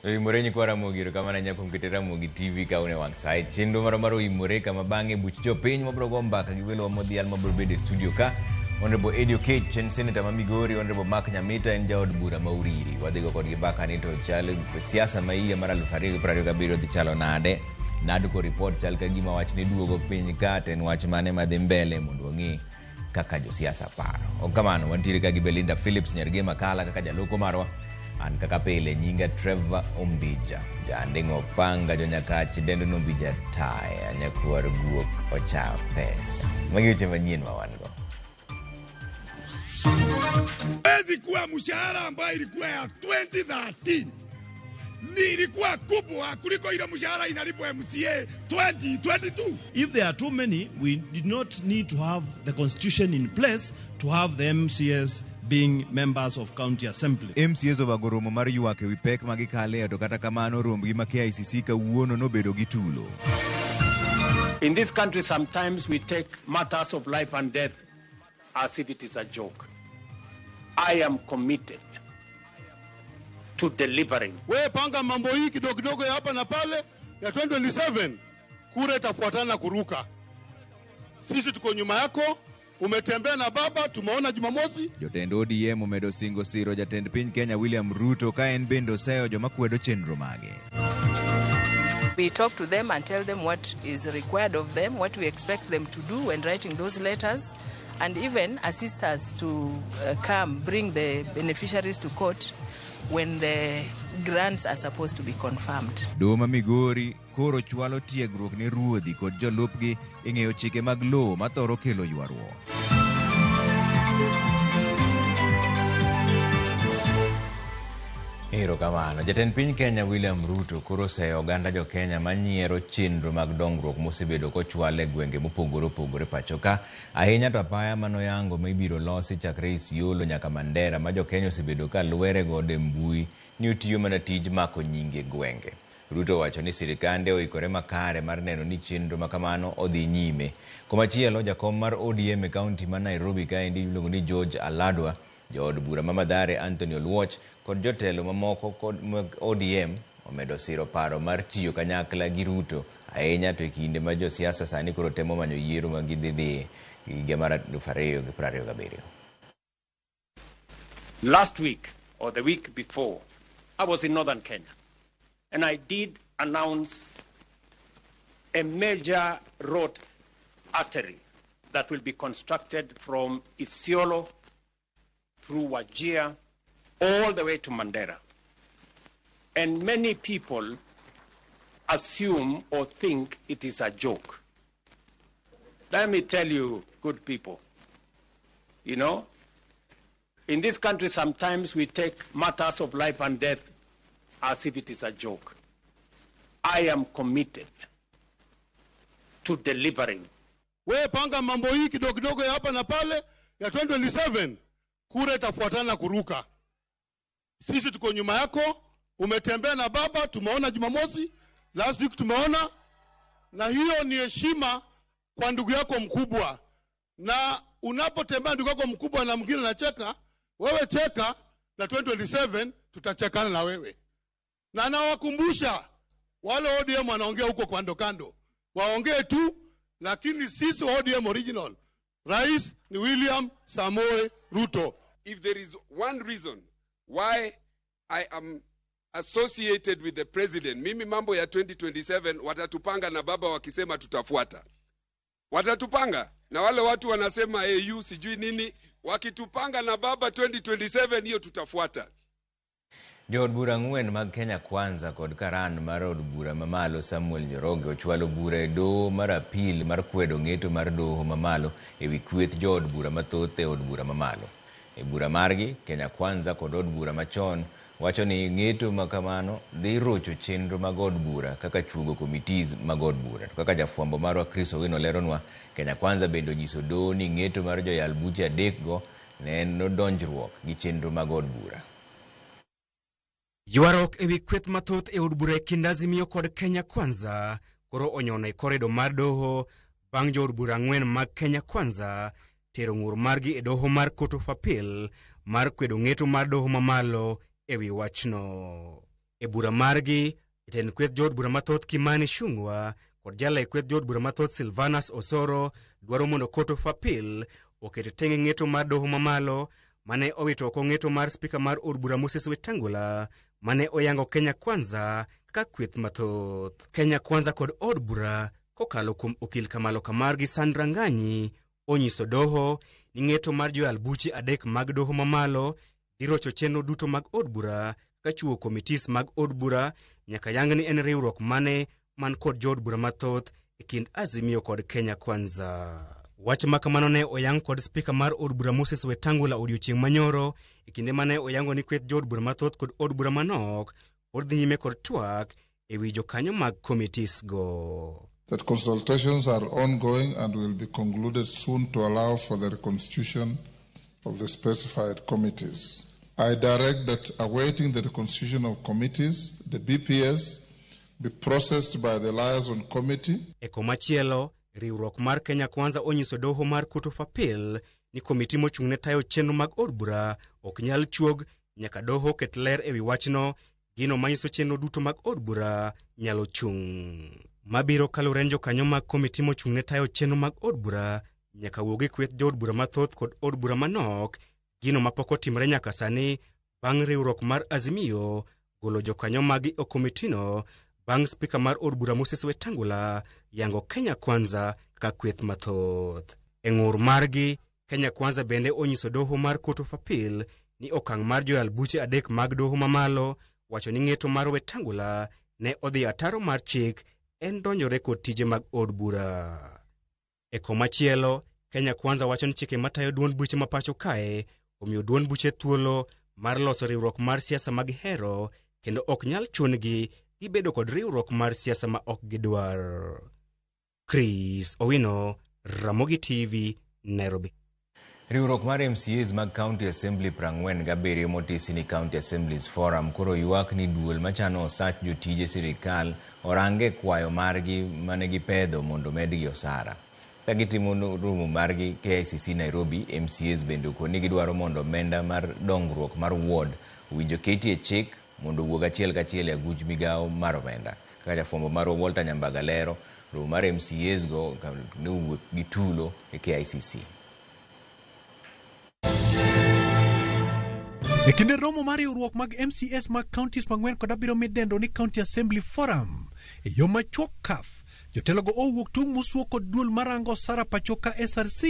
Imore kwara mogiro kama nanya kumkitera mogi TV ka une wang side chendo maro imore kama bange buchjo piny mabro gomba ka giwelo modhial mabro bede studio ka Honorable Edio Kech chen Senator Mamigori Honorable Mark Nyamita en jaod bura Mauriri wadhigo kod gibaka ni to chale siasa maiya mara 2027 dhi chalo nade nadu ko report chal ka gima wach ni duogo piny ka ten wach mane madhi mbele mondo ng'i kaka jo siasa paro okamano wantiere ka gi Belinda Phillips nyarge makala kaka jaloko marwa an kaka pele nyinga Trevor Ombija jandingo panga jo nyakachi dendo Ombija taya nyakuar guok ocha pesa magiuche manyien mawango Wezi kuwa mshahara ambayo ilikuwa ya 2013 ni ilikuwa kubwa kuliko ile mshahara inalipwa MCA 2022. If there are too many, we did not need to have the constitution in place to have the MCAs being members of county assembly. MCAs obagoromo mar ywak ewi pek magikale to kata kamano rombgi ma KICC kawuono nobedo gi tulo. In this country sometimes we take matters of life and death as if it is a joke. I am committed to delivering. Wewe panga mambo hii kidogo ya hapa na pale ya 2027 kura itafuatana kuruka. Sisi tuko nyuma yako, umetembea na baba, tumeona Jumamosi. Jotend ODM omedo singo siro jatend piny Kenya William Ruto ka en bendo seyo joma kwedo chenro mage. We talk to them and tell them what is required of them, what we expect them to do when writing those letters, and even assist us to bring the beneficiaries to court when the grants are supposed to be confirmed. Doma Migori koro chwalo tiegruok ne ruodhi kod jolupgi ing'eyo chike mag lowo mathoro kelo ywaruok. Ero kamano jatend piny Kenya William Ruto koro seyo oganda jo Kenya manyiero chenro mag dongruok mosebedo kochwale gwenge mopogore pacho ka ahinya to apaya manoyango mibiro losi chakre Isiolo nyaka Mandera ma jo Kenya osebedo ka lwere gode mbui ni otiyo mana tij mako nyinge gwenge. Ruto wacho ni sirikande oikore makare mar neno ni chenro makamano odhi nyime. Komachielo jakom mar ODM e kaunti ma Nairobi ka endi iluongo ni George Aladwa Jood bura Mamadhare Anthony Oluoch kod jotelo mamoko kod ODM omedo siro paro mar tiyo kanyakla gi Ruto ahinya to kinde ma jo siasa sani koro temo manyo yiero ma gidhi higa mar 2027. Last week or the week before, I was in northern Kenya and I did announce a major road artery that will be constructed from Isiolo through Wajir, all the way to Mandera. And many people assume or think it is a joke. Let me tell you, good people, you know, in this country sometimes we take matters of life and death as if it is a joke. I am committed to delivering. Wewe panga mambo hii kidogo ya hapa na pale ya 2027 kura itafuatana kuruka. Sisi tuko nyuma yako, umetembea na baba, tumeona Jumamosi, last week tumeona, na hiyo ni heshima kwa ndugu yako mkubwa. Na unapotembea ndugu yako mkubwa na mwingine anacheka, wewe cheka na 2027 tutachekana na wewe. Na nawakumbusha wale ODM wanaongea huko kando, waongee tu, lakini sisi ODM original, Rais ni William Samoei Ruto. If there is one reason why I am associated with the president, mimi mambo ya 2027 watatupanga na baba wakisema tutafuata. Watatupanga na wale watu wanasema AU sijui nini, wakitupanga na baba 2027 hiyo tutafuata. Jood bura ng'wen mag Kenya Kwanza kod karan mar od bura mamalo Samuel Njoroge ochwalo bura e doho mar apil mar kwedo ng'eto mar doho mamalo ewi kweth jood bura mathoth e od bura mamalo. E bura margi Kenya Kwanza kod od bura machon wacho ni ng'eto makamano dhi rocho chenro mag od bura kaka chugo committees mag od bura. To kaka jafwambo marwa Chris Owino leronwa, Kenya Kwanza bendo nyiso doho ni ng'eto mar joyal buche adekgo ne en odonjruok gi chenro mag od bura. Ywarok ewi kweth mathoth e od bura e kind Azimio kod Kenya Kwanza koro onyono e koredo mar doho bang' jood bura 4 mag Kenya Kwanza tero ng'ur margi e doho mar Court of Appeal mar kwedo ng'eto mar doho mamalo ewi wachno. E bura margi, jatend kweth jood bura mathoth Kimani Ichung'wah kod jala e kweth jood bura mathoth Silvanus Osoro dwaro mondo Court of Appeal oket tenge ng'eto mar doho mamalo mane owito oko ng'eto mar spika mar od bura Moses Wetangula mane oyango Kenya Kwanza kaka kweth mathoth. Kenya Kwanza kod od bura kokalo kuom okil Kamalo Kamar gi Sandra Ng'anyi onyiso doho ni ng'eto mar joyal buche adek mag doho mamalo dhirocho chenro duto mag od bura ka chuo komitis mag od bura nyaka yang ni en riwruok mane man kod jood bura mathoth e kind Azimio kod Kenya Kwanza. Wach makamano ne oyang kod spika mar od bura Moses Wetangula odiochieng' manyoro e kinde mane oyango ni kweth jood bura mathoth kod od bura manok pod dhi nyime kod twak e wi jokanyo mag komitis go. That consultations are ongoing and will be concluded soon to allow for the reconstitution of the specified committees. I direct that awaiting the reconstitution of committees, the BPS be processed by the liaison committee. E komachielo, riwruok mar Kenya Kwanza onyiso doho mar Court of Appeal ni komiti mochung'ne tayo chenro mag od bura ok nyal chuog nyaka doho ket ler ewi wachno, gino manyiso chenro duto mag od bura nyalo chung'. Mabiro kalure ni jokanyo mag komiti mochung'ne tayo chenro mag od bura nyaka wuogi kweth jood bura mathoth kod od bura manok, gino mapok otimre nyaka sani bang' riwruok mar Azimio golo jokanyo magi o komitino bang' spika mar od bura Moses Wetangula yango Kenya Kwanza ka kweth mathoth. E ng'ur margi, Kenya Kwanza bende onyiso doho mar Court of Appeal ni okang' mar joyal buche adek mag doho mamalo wacho ni ng'eto mar Wetangula ne odhi ataro mar chik en donjore kod tije mag od bura. E komachielo, Kenya Kwanza wacho ni chike matayo duond buche mapacho kae omiyo duond buche thuolo mar loso riwruok mar siasa mag hero kendo ok nyal chungi gibedo kod riwruok mar siasa ma ok gidwar. Chris Owino, Ramogi TV, Nairobi. Riwruok mar MCAs mag County Assembly 47 motisi ni County Assemblies Forum koro ywak ni duol machano osach jotije sirikal orange kwayo margi mane gipedho mondo medgi osara. Ka gitimo romo margi KICC Nairobi, MCAs bende okoni gidwaro mondo omenda mar dongruok mar ward winjo ketie chik mondo wuog achiel kachiel e aguch migawo mar omenda. Kaka jafwambo mar Walter Nyambaga lero, romo mar MCAs go ne owuok gi tulo e KICC. E kinde romo mar riwruok mag MCAs mag counties mang'wen kod abiro midendo ni County Assembly Forum e yo machuok kaf, jotelogo owuok tung' musuo kod duol marango osara pachoka SRC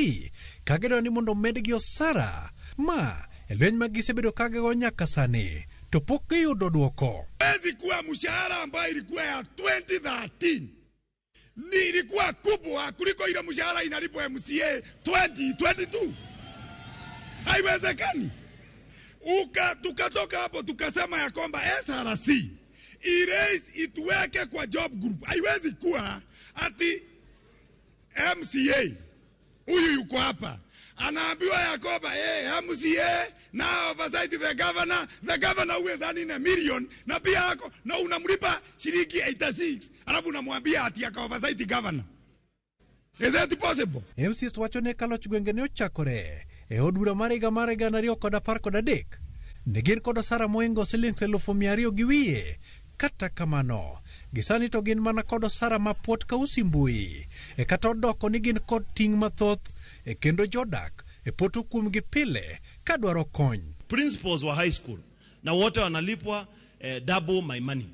kagidwaro ni mondo medgi osara ma e lweny mag gisebedo kagego nyaka sani to pok giyudo dwoko. Haiwezi kuwa mshahara ambayo ilikuwa ya 2013 ni ilikuwa kubwa kuliko ile mshahara inalipwa MCA 2022. Haiwezekani. Tukatoka hapo tukasema ya kwamba SRC iraise ituweke kwa job group. Haiwezi kuwa ati MCA huyu yuko hapa anaambiwa ya kwamba MCA na oversight the governor uweza $1 million na pia hako na unamlipa shilingi 86 alafu unamwambia ati aka oversight governor. Is that possible? MCAs wacho ne kaloch gwenge ne ochakore e od bura mar higa mar 2013 ne gin kod osara moingo silings 200,000 gi wiye. Kata kamano, gisani to gin mana kod osara ma puot ka usimbui e kata odoko ni gin kod ting' mathoth e kendo jodak e poto kuomgi pile ka dwaro kony. Principals wa high school na wote wanalipwa double my money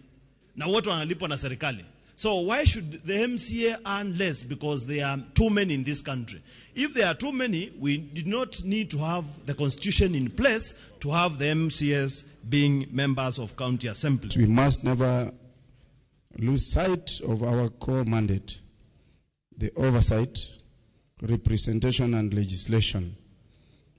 na wote wanalipwa na serikali. So why should the MCA earn less because there are too many in this country? If there are too many, we did not need to have the constitution in place to have the MCAs being members of county assemblies. We must never lose sight of our core mandate, the oversight, representation and legislation.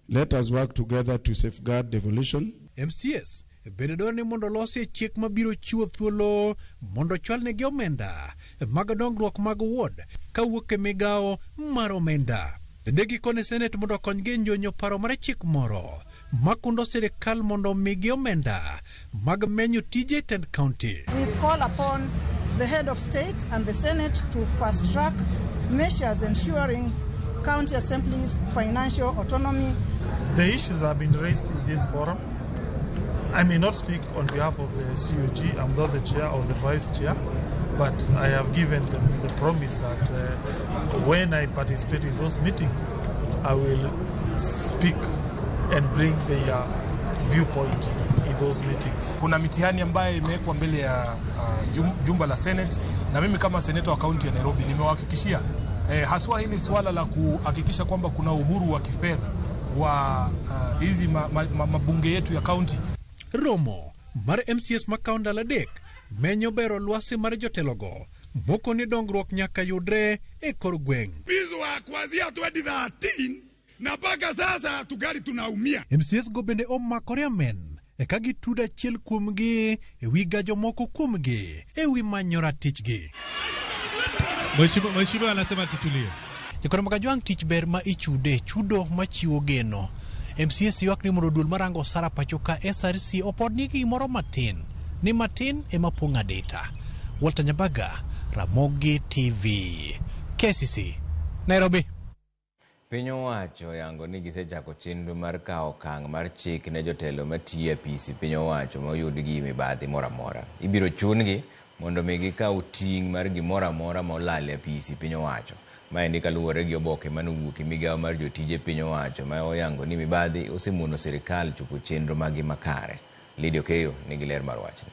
Let us work together to safeguard devolution. MCAs bende dwaro ni mondo losi chik mabiro chiwo thuolo mondo chwalnegi omenda mag dongruok mag ward kawuok e migawo mar omenda. Bende gikone Senate mondo okonygi njonyo paro mar chik moro makundo sirikal mondo omigi omenda mag menyo tije tend county. We call upon the head of state and the Senate to fast track measures ensuring county assemblies' financial autonomy. The issues have been raised in this forum. I may not speak on behalf of the COG. I'm not the chair or the vice chair, but I have given them the promise that when I participate in those meetings, I will speak and bring their viewpoint in those meetings. Kuna mitihani ambayo imewekwa mbele ya jumba la Senate, na mimi kama seneta wa kaunti ya Nairobi nimewahakikishia haswa hili swala la kuhakikisha kwamba kuna uhuru wa kifedha wa hizi mabunge yetu ya kaunti. Romo mar MCS makaonda ladek menyo bero lwasi mar jotelogo moko ni dongruok nyaka yudre e kor gweng. Bizwa kuanzia 2013 na mpaka sasa tugali tunaumia. MCS go bende omakore amen eka gitudo achiel kuomgi ewi gajo moko kuomgi ewi manyo ratichgi. Mheshimiwa anasema tutulie. Jikoro Magajwang' tich ber ma ichude chudo machiwo geno. MCS ywak ni mondo duol marango osara pacho ka SRC opod nigi gimoro matin. Ni matin ema pong'a data. Walter Nyambaga, Ramogi TV. KCC, Nairobi. Piny owacho yango ni gisechako chenro mar kawo okang' mar chik ne jotelo matiyo e apisi piny owacho ma oyud gi mibadhi moro amora. Ibiro chungi mondo mi gikaw ting' mar gimoro amora ma olal e apisi piny owacho. Maendi kaluwore gi oboke manowuok e migawo mar jotije piny owacho ma oyango ni mibadhi osemono sirikal chopo chenro magi makare. Lydia Okeyo nigi ler mar wachni.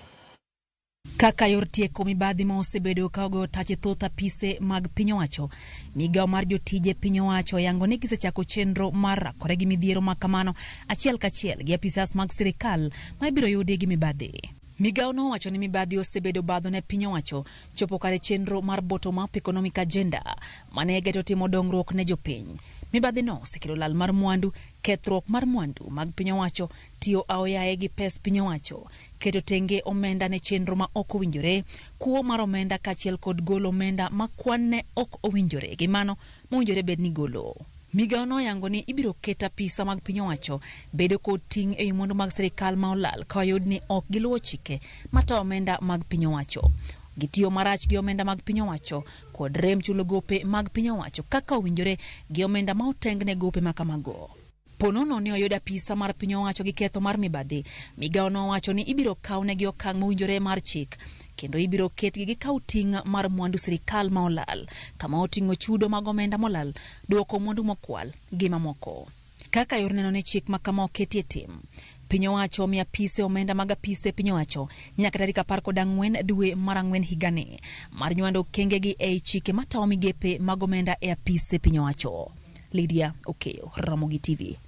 Kaka yor tieko mibadhi ma osebedo ka ogo tache thoth apise mag piny owacho, migawo mar jotije piny owacho yango ni gisechako chenro mar rakore gi midhiero ma kamano achiel kachiel gi apisas mag sirikal ma ibiro yudi gi mibadhi. Migawo no wacho ni mibadhi osebedo badho ne piny owacho chopo kare chenro mar bottom up economic agenda mane geto timo dongruok ne jopiny. Mibadhi no osekelo lal mar mwandu, kethruok mar mwandu mag piny owacho, tiyo aoyaye gi pes piny owacho, keto tenge omenda ne chenro ma ok owinjore, kuo mar omenda kachiel kod golo omenda ma kwan ne ok owinjore gi mano mowinjore bed ni golo. Migawo no yango ni ibiro keta pisa mag piny owacho bedo kod ting' e mwandu mag sirikal ma olal ka oyud ni ok giluwo chike mata omenda mag piny owacho. Gitiyo marach gi omenda mag piny owacho kod rem chulo gope mag piny owacho kaka owinjore gi omenda ma otengne gope makamago. Ponono ne oyuda pisa mar piny owacho gi ketho mar mibadhi. Migawo no wacho ni ibiro kawne gi okang' mowinjore mar chik kendo ibiro ketgi gi kaw ting' mar mwandu sirikal ma olal kama oting'o chudo mag omenda molal, duoko mwandu mokwal gi mamoko. Kaka yor neno ne chik ma kama oketie tim, piny owacho mi apise omenda mag apise piny owacho nyaka tarik 14 dwe mar 4 higani mar nywando kengegi e chike matawo migepe mag omenda e apise piny owacho. Lydia Okeyo, Ramogi TV.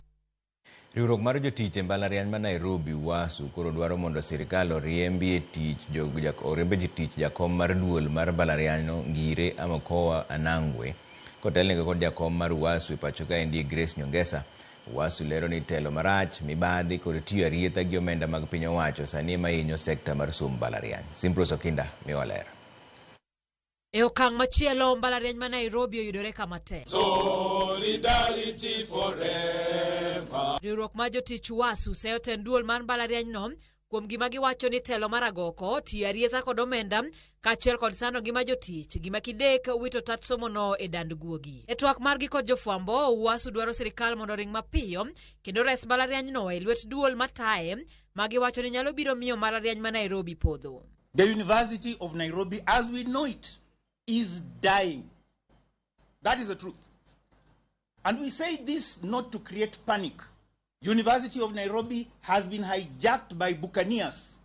Riwruok mar jotich e mbalariany ma Nairobi WASU koro dwaro mondo sirikal oriembi tich jakom mar duol mar mbalarianyno Ngire Amakowa Anangwe kotelnegi kod jakom mar WASU e pacho kaendi Grace Nyongesa. WASU lero ni telo marach, mibadhi kod tiyo arietha gi omenda mag piny owacho sani mahinyo sekta mar somo mbalariany. Simprose Okinda miwa ler. E okang' machielo mbalariany ma Nairobi oyudore kama tek. Solidarity forever. Riwruok mar jotich WASU seyo ten duol mar mbalariany no kuom gima giwacho ni telo mar agoko tiyo arietha kod omenda kachiel kod sano gima jotich gima kidek wito tat somo no e dand guogi. E twak margi kod jofwambo, WASU dwaro sirikal mondo ring mapiyo kendo res mbalariany no e lwet duol mataye ma giwacho ni nyalo biro miyo mbalariany ma Nairobi podho. The University of Nairobi as we know it is dying. That is the truth. And we say this not to create panic. University of Nairobi has been hijacked by buccaneers.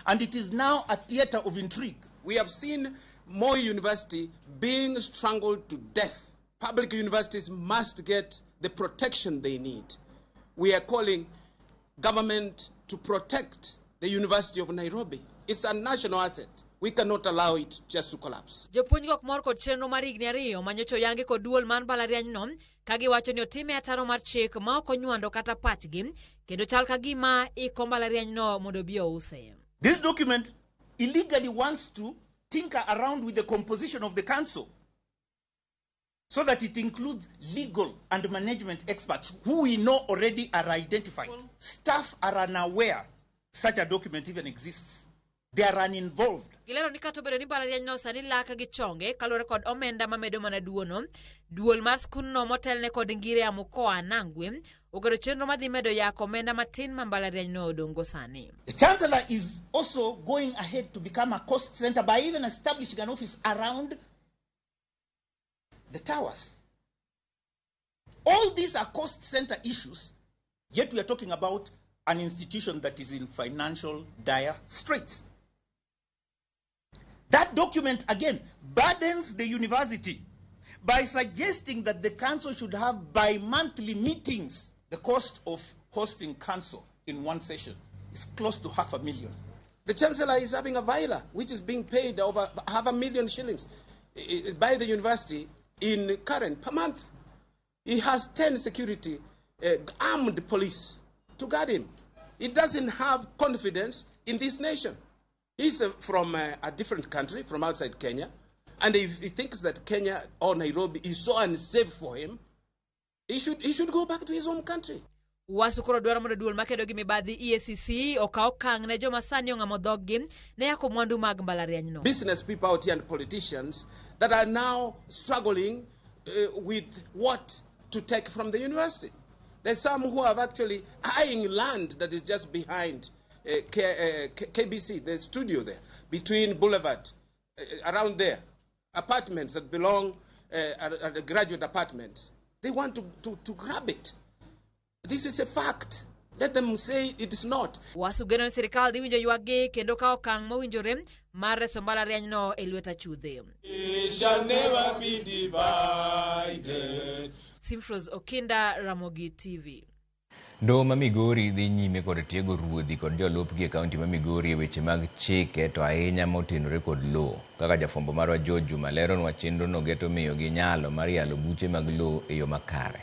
And it is now a theater of intrigue. We have seen Moi University being strangled to death. Public universities must get the protection they need. We are calling government to protect the University of Nairobi. It's a national asset. We cannot allow it just to collapse. Jopuonj gok mor kod chenro mar higni ariyo manyocha oyangi kod duol man mbalariany no ka giwacho ni otime ataro mar chik ma ok onywando kata pachgi kendo chal ka gima iko mbalariany no mondo bi ouse. This document illegally wants to tinker around with the composition of the council so that it includes legal and management experts who we know already are identified. Staff are unaware such a document even exists. they are uninvolved. Gilero ni kato bedo ni mbalariany no sani laka gi chonge kalore kod omenda mamedo mana duono. Duol mar skunno motelne kod ngire amukoa Nangwe ogero chenro madhi medo yako omenda matin ma mbalariany no odongo sani. The Chancellor is also going ahead to become a cost center by even establishing an office around the towers. All these are cost center issues, yet we are talking about an institution that is in financial dire straits. That document, again, burdens the university by suggesting that the council should have bi-monthly meetings. The cost of hosting council in one session is close to $500,000. The Chancellor is having a viola, which is being paid over 500,000 shillings by the university in current per month. He has 10 security armed police to guard him. He doesn't have confidence in this nation. He's from a different country, from outside Kenya, and if he thinks that Kenya or Nairobi is so unsafe for him, he should go back to his home country. Wasukuro dwaro mondo duol makedo gi mibadhi EACC okaw kang ne joma sani ong'amo dhoggi ne yako mwandu mag mbalariany no. Business people out here and politicians that are now struggling with what to take from the university. There's some who have actually eyeing land that is just behind KBC, the studio there, between Boulevard, around there, apartments that belong at the graduate apartments. They want to grab it. This is a fact. Let them say it is not. Wasugeno ni sirikal dhi winjo ywaggi kendo kawo okang' mowinjore mar reso mbalariany no e lwet achudhe. It shall never be divided. Simfros Okinda, Ramogi TV. Doho ma Migori dhi nyime kod tiego ruodhi kod jolupgi e kaunti ma Migori e weche mag chike to ahinya motenore kod lowo. Kaka jafwambo marwa George Juma leronwa chenrono geto miyogi nyalo mar yalo buche mag lowo e yo makare.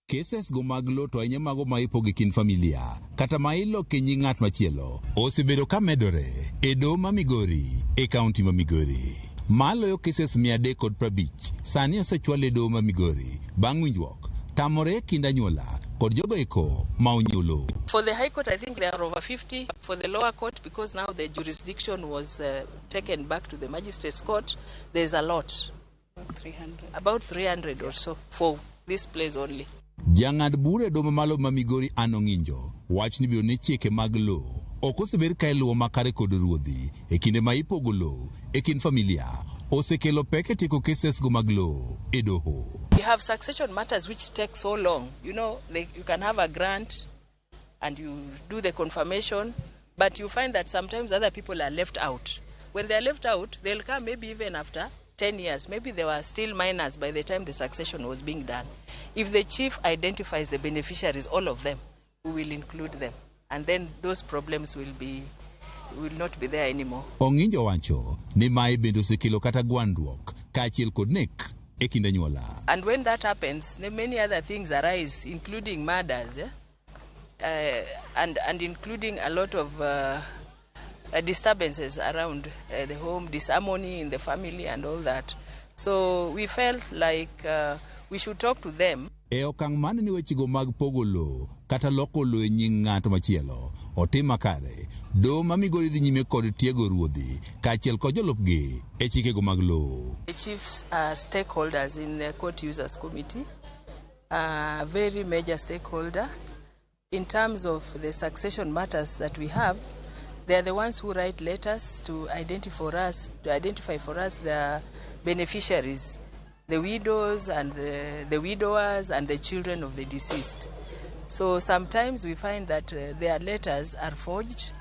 Cases go mag lowo to ahinya mago ma ipogo kind familia kata ma iloko nying ng'at machielo osebedo ka medore e doho ma Migori e kaunti ma Migori. Maloyo cases 350 sani osechwal e doho ma Migori bang' winjruok tamore kind anyuola kod jogo eko ma onyuolo. For the High Court, I think there are over 50. For the lower court, because now the jurisdiction was taken back to the Magistrates Court, there's a lot. 300. About 300 or so for this place only. Jang'ad bura e doho mamalo ma Migori Ann Ong'injo wach ni biro ne chike mag lowo ok oseber ka iluwo makare kod ruodhi e kinde ma ipogo lowo e kind familia osekelo pek e tieko cases go mag lowo e doho. You have succession matters which take so long. You know, you can have a grant and you do the confirmation, but you find that sometimes other people are left out. When they are left out, they'll come maybe even after 10 years. Maybe they were still minors by the time the succession was being done. If the chief identifies the beneficiaries, all of them, we will include them. And then those problems will not be there anymore. Ong'injo wacho ni mae bende osekelo kata gwandruok kaachiel kod nek e kind anyuola. And when that happens, many other things arise, including murders, and including a lot of disturbances around the home, disharmony in the family and all that. So we felt like we should talk to them. E okang' mane ni wechego mag pogo lowo kata loko lowo e nying ng'ato machielo otim makare, doho ma Migori dhi nyime kod tiego ruodhi kaachiel kod jolupgi e chikego mag lowo. The chiefs are stakeholders in the Court Users Committee, a very major stakeholder. In terms of the succession matters that we have, they are the ones who write letters to identify for us the beneficiaries, the widows and the widowers and the children of the deceased. So sometimes we find that their letters are forged,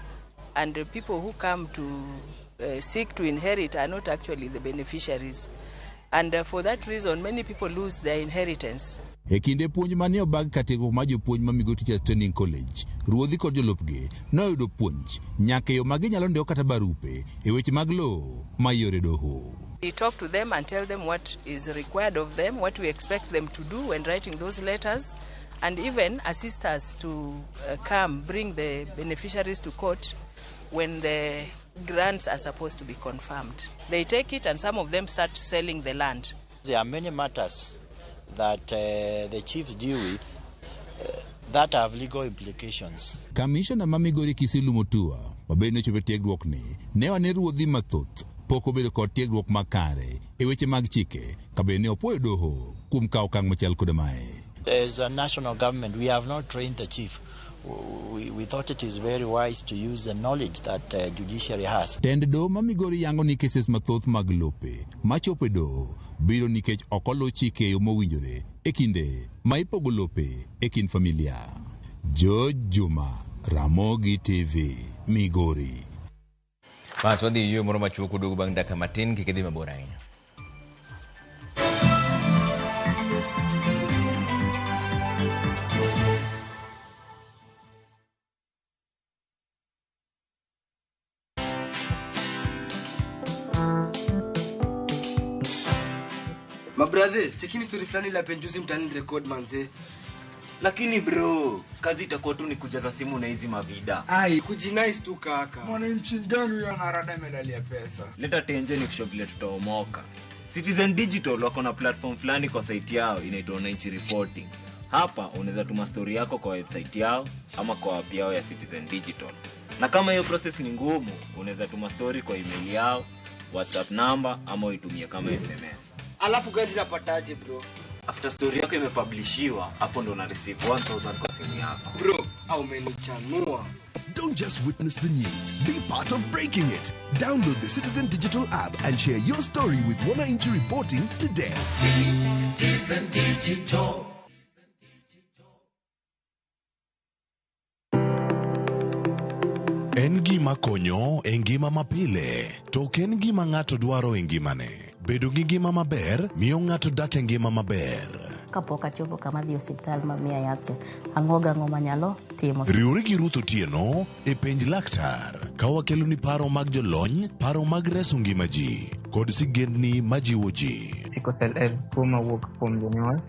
and the people who come to seek to inherit are not actually the beneficiaries. And for that reason, many people lose their inheritance. E kinde puonj mane obag katiegruok mar jopuonj ma Migori Teachers Training College, ruodhi kod jolupgi noyudo puonj nyaka yo ma ginyalo ndiko kata barupe e weche mag lowo ma yore doho. We talk to them and tell them what is required of them, what we expect them to do when writing those letters, and even assist us to bring the beneficiaries to court when the grants are supposed to be confirmed. They take it and some of them start selling the land. There are many matters that the chiefs deal with that have legal implications. Commissioner ma Migori Kisilu Mutua mabende chopo tiegruok ni ne wane ruodhi mathoth pok obedo kod tiegruok makare e weche mag chike kabende opuoyo doho kuom kawo okang' machal kod mae. As a national government, we have not trained the chief. We thought it is very wise to use the knowledge that judiciary has. Tend doho ma Migori yango ni cases mathoth mag lope machopo e doho biro nikech ok oluw chike yo mowinjore e kinde ma ipogo lope e kind familia. George Juma, Ramogi TV, Migori. Mas wadhi yweyo moro machuok kuduogo bang' dakika matin, kik idhi mabor ahinya. Mabrother, chekini story fulani la penjuzi mtani record manze. Lakini bro, kazi itakuwa tu ni kujaza simu na hizi mavida. Ai, kujinice tu kaka. Mwananchi gani huyo anarada medalia pesa? Leta tenje ni kushobile tutaomoka. Citizen Digital wako na platform fulani kwa site yao inaitwa Wananchi Reporting. Hapa unaweza tuma story yako kwa website yao ama kwa app yao ya Citizen Digital. Na kama hiyo process ni ngumu, unaweza tuma story kwa email yao, WhatsApp number ama uitumie kama SMS. Alafu gani napataje bro? After story yako imepublishiwa, hapo ndo una receive 1000 kwa simu yako. Bro, au menichanua. Don't just witness the news, be part of breaking it. Download the Citizen Digital app and share your story with Wananchi Reporting today. Citizen Digital. En gima konyo e ngima mapile, to en gima ng'ato dwaro e ngimane. Bedo gi ngima maber miyo ng'ato dak e ngima maber. Kapok achopo kama dhi osiptal mamiya yath, ang'oga ng'o manyalo timo. Riwri gi Ruth Otieno e penj laktar, ka wakelo ni paro mag jolony, paro mag reso ngima ji, kod sigendni majiwo ji. Sickle cell en tuo mawuok kuom jonyuol.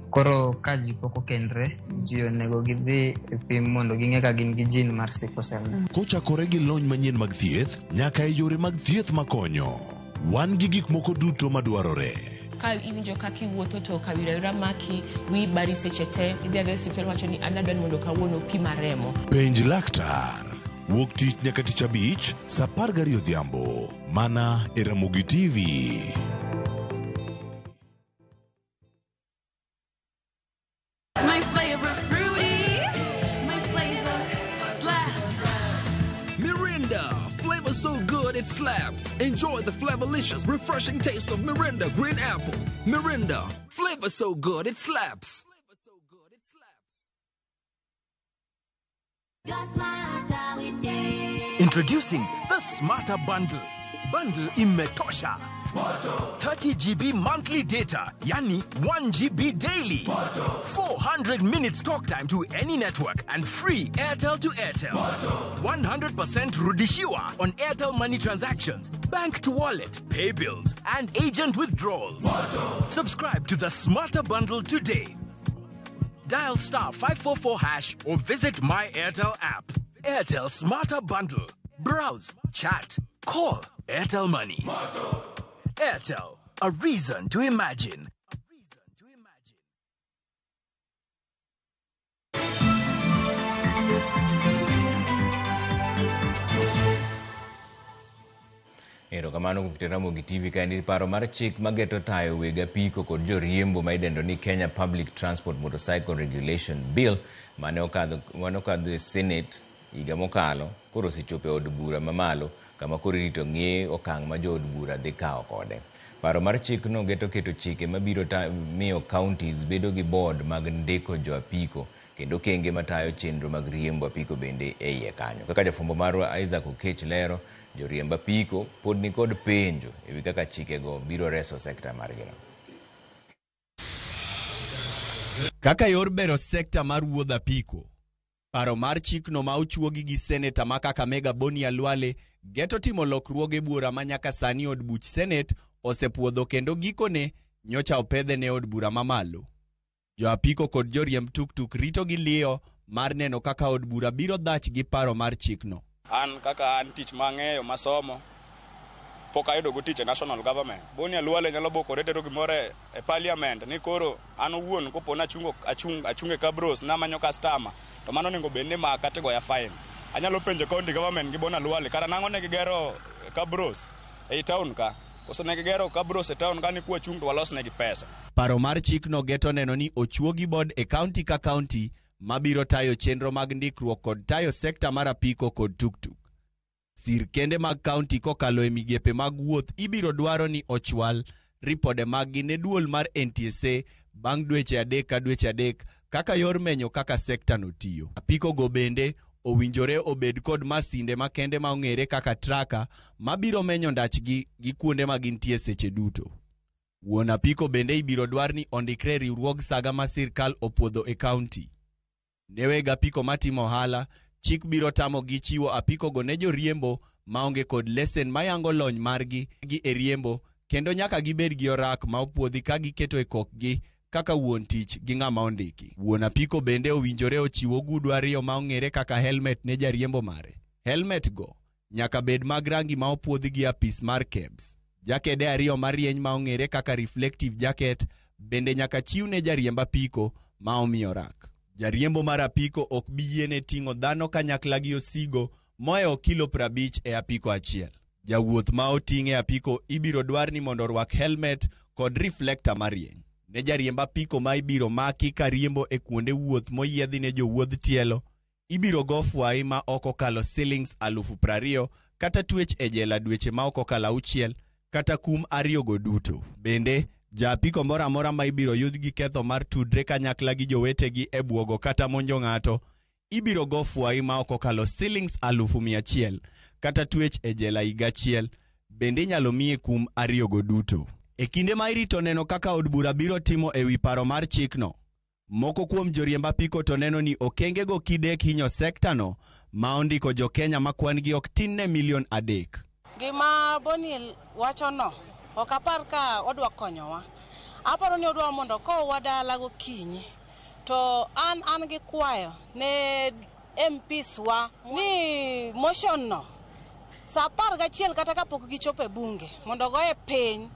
Koro ka ji pok okendre, ji onego gidhi e pim mondo ging'e ka gin gi gene mar sickle cell. Kochakore gi lony manyien mag thieth, nyaka e yore mag thieth makonyo. Wan gi gik moko duto madwarore. Ka iwinjo kaka iwuotho to kawira maki wi bari seche te, idhi adhi osiptal wacho ni an adwani mondo kawuono pima remo. Penj laktar. Wuok tich nyaka tich abich, saa 12 odhiambo, mana e Ramogi TV. My favorite fruity, my flavor slaps. Mirinda, flavor so good it slaps. Enjoy the flavorlicious, refreshing taste of Mirinda Green Apple. Mirinda, flavor so good it slaps. Introducing the Smarter Bundle. Bundle imetosha. 30 GB monthly data, yani 1 GB daily. 400 minutes talk time to any network and free Airtel to Airtel. 100% rudishiwa on Airtel money transactions, bank to wallet, pay bills, and agent withdrawals. Subscribe to the Smarter Bundle today. Dial *544# or visit my Airtel app. Airtel Smarter Bundle. Browse, chat, call. Airtel Money. Airtel, a reason to imagine. Erokamano kuom Ramogi TV ka en paro mar chik mageto tayo weg apiko kod joriembo ma idendo ni Kenya Public Transport Motorcycle Regulation Bill mane okadho e Senate higa mokalo, koro osechopo e od bura mamalo kama koro irito ng'e okang' ma jo od bura dhi kawo kode. Paro mar chikno geto keto chike mabiro miyo counties bedo gi board mag ndiko jo apiko kendo kenge matayo chenro mag riembo apiko bende e iye kanyo. Kaka jafwambo marwa Isaac Okech lero, joriemb apiko pod ni kod penjo ewi kaka chikego biro reso sekta margino. Kaka yor bero sekta mar wuodh apiko, paro mar chikno ma ochuogi gi seneta ma Kakamega Boni Alwale geto timo lokruoge bura ma nyaka sani od buch Senate osepuodho kendo gikone nyocha opedhe ne od bura mamalo. Jo apiko kod joriemb tuk rito gi liyo mar neno kaka od bura biro dhach gi paro mar chikno. An kaka an tich mang'eyo masomo pok ayudo go tich e national government. Boni Alwale nyalo bokore tero gimore e parliament ni koro an owuon kopo na achunge kabros na manyo customer to mano nego bende maka tego ya fine. anyalo penjo county government gi Bona Luale kara nango ne gigero Kabros e town ka. Koso ne gigero Kabros e town ka ni kwa chung to walos ne gi pesa. Paro mar chikno geto neno ni ochuo gi bod e county ka county mabiro tayo chenro mag ndikruok kod tayo sekta mar apiko kod tuktuk. Sirkende mag county kokalo e migepe mag wuoth ibiro dwaro ni ochwal ripode maggi ne duol mar NTSA bang' dweche adek kaka yor menyo kaka sekta no tiyo. Apiko go bende owinjore obed kod masinde makende ma ong'ere kaka traka mabiro menyo ndachgi gi kuonde magintie seche duto. Wuon apiko bende ibiro dwar ni ondikre riwruog saga ma sirkal opuodho e county. Newega apiko matimo ohala, chik biro tamo gi chiwo apiko go ne joriembo maonge kod lesen mayango lony margi gi e riembo, kendo nyaka gibed gi orak ma opuodhi ka giketo e kokgi kaka wuon tich gi ng'ama ondiki. Wuon apiko bende owinjore ochiwo ogudu ariyo ma ong'ere kaka helmet ne jariembo mare. Helmet go nyaka bed mag rangi ma opuodhi gi apis mar KEBS. Jakede ariyo marieny ma ong'ere kaka reflective jacket bende nyaka chiw ne jariemb apiko ma omiyo rak. Jariembo mar apiko ok biyiene ting'o dhano kanyakla gi osigo moeo kilo 50 e apiko achiel. Jawuoth ma oting'e apiko ibiro dwar ni mondo orwak helmet kod reflector marieny. Ne jariemb apiko ma ibiro maki ka riembo e kuonde wuoth moyiedhi ne jowuodh tielo, ibiro go fwai ma oko kalo shillings 20,000 kata twech e jela dweche ma oko kalo 6 kata kum 2 go duto. Bende ja apiko mora mora ma ibiro yudh gi ketho mar tudre kanyakla gi jowetegi e buogo kata monjo ng'ato, ibiro go fwai ma oko kalo shillings 100,000 kata twech e jela higa achiel. Bende nyalo miye kum 2 go duto. E kinde ma irito neno kaka od bura biro timo e wi paro mar chikno, moko kuom joriemb apiko to neno ni okenge go kidek hinyo sekta no ma ondiko jo Kenya ma kwan gi ok tin ne 3 million. Gima Boniel wacho no, ok apar ka odwa konyowa. Aparo ni odwa mondo ko wadala gokinyi to an gi kwayo ne MPs wa ni motion no sa 11 kata kapok gichopo e bunge mondo goye piny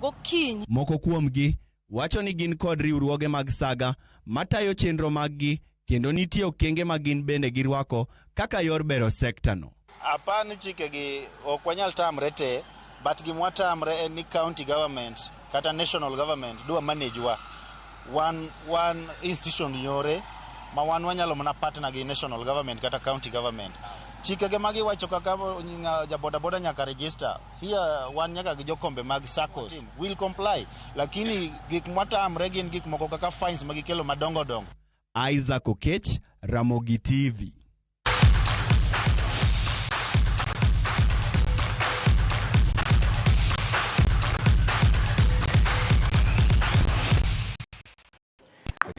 gokinyi. Moko kuomgi wacho ni gin kod riwruoge mag saga matayo chenro maggi kendo nitie okenge ma gin bende girwako kaka yor bero sekta no. Apani chikegi ok wanyal tamre te, but gimwatamre en ni county government kata national government dwa manage wa one institution yore ma wan wanyalo mana partner gi national government kata county government. Chikege magi wacho kaka jaboda boda nyaka register. Here wan nyaka gi jokombe mag SACCOs will comply, lakini gik mwatamre gin gik moko kaka fines magikelo madongo dongo. Isaac Okech, Ramogi TV.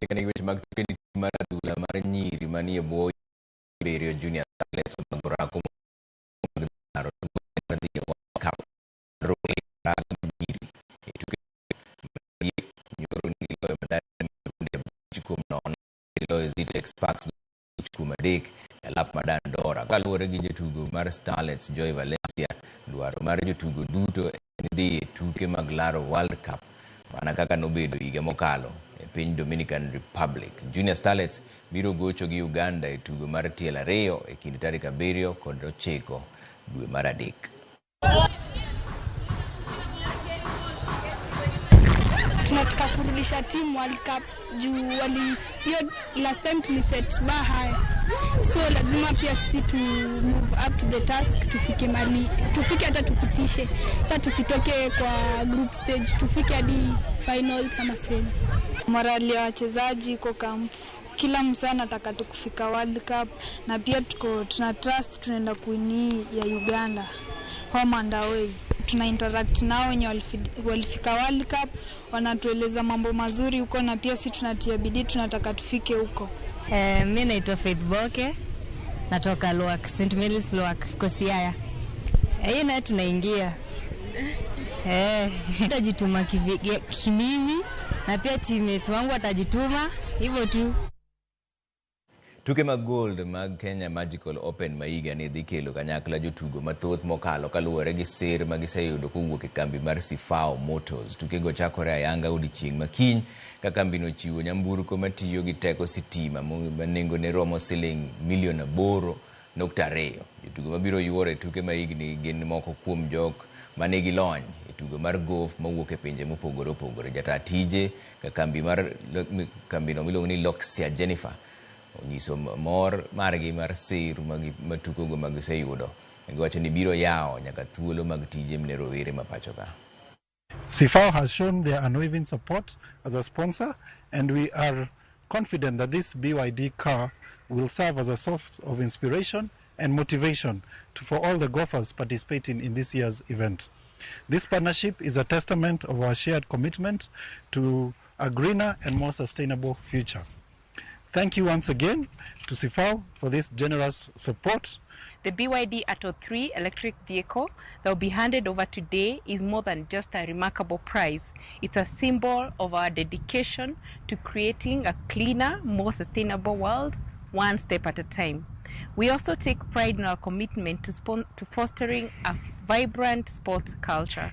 Chikani which mag tukeni maradula mar nyiri manie bwo Berio Junior Athletes magorako magdaro ndio wakao role raga nyiri etuke nyoro ni lo madani ndio chikum non lo Zitex Sparks chikum adek lap madan dora kaluore gi jotugo mar Starlets Joy Valencia dwaro mar jotugo duto dhi tuke mag laro World Cup mana kaka nobedo higa mokalo e piny Dominican Republic. Junior Starlets biro gocho gi Uganda e tugo mar tiel ariyo e kind tarik 7 kod 9 dwe mar adek. Tunataka kurudisha timu World Cup juu hiyo last time tuliset bar high, so lazima pia sisi tu move up to the task, tufike hata tukutishe. Sasa tusitoke kwa group stage, tufike hadi finals ama semi. Morali ya wachezaji iko camp, kila msana anataka tukufika World Cup, na pia tuna trust tunaenda kuini ya Uganda home and away. Tuna interact nao wenye walifika World Cup, wanatueleza mambo mazuri huko, na pia sisi tunatia bidii, tunataka tufike huko. Mimi naitwa Faith Boke, natoka Luak, St. Mary's Luak, Kosiaya. Hii naye tunaingia. Tutajituma kimimi na pia teammates wangu watajituma, hivyo tu. Tuke mag gold mag Kenya Magical Open maiga ni dhi kelo kanyakla jotugo mathoth mokalo kaluwore gi sir magiseyudo kowuok e kambi mar Sifao Motors. Tuke go chakore ayanga odiechieng' makiny ka kambino chiwo nyamburko matiyo gi teko sitima ma nengo ne romo siling $8 million Jotugo mabiro yuoro e tuke ma higni gin moko kuom jok manigi lony e tugo mar golf mawuok e pinje mopogore opogore. Jata tije ka kambino miluongo ni Loxia Jennifer onyiso mor margi mar sir matukogo magiseyudo. Giwacho ni biro yawo nyaka thuolo mag tije mne rowere ma pacho ka. CIFAO has shown their unwavering support as a sponsor, and we are confident that this BYD car will serve as a source of inspiration and motivation for all the golfers participating in this year's event. This partnership is a testament of our shared commitment to a greener and more sustainable future. Thank you once again to CIFAO for this generous support. The BYD Atto 3 electric vehicle that will be handed over today is more than just a remarkable prize. It's a symbol of our dedication to creating a cleaner, more sustainable world, one step at a time. We also take pride in our commitment to fostering a vibrant sports culture.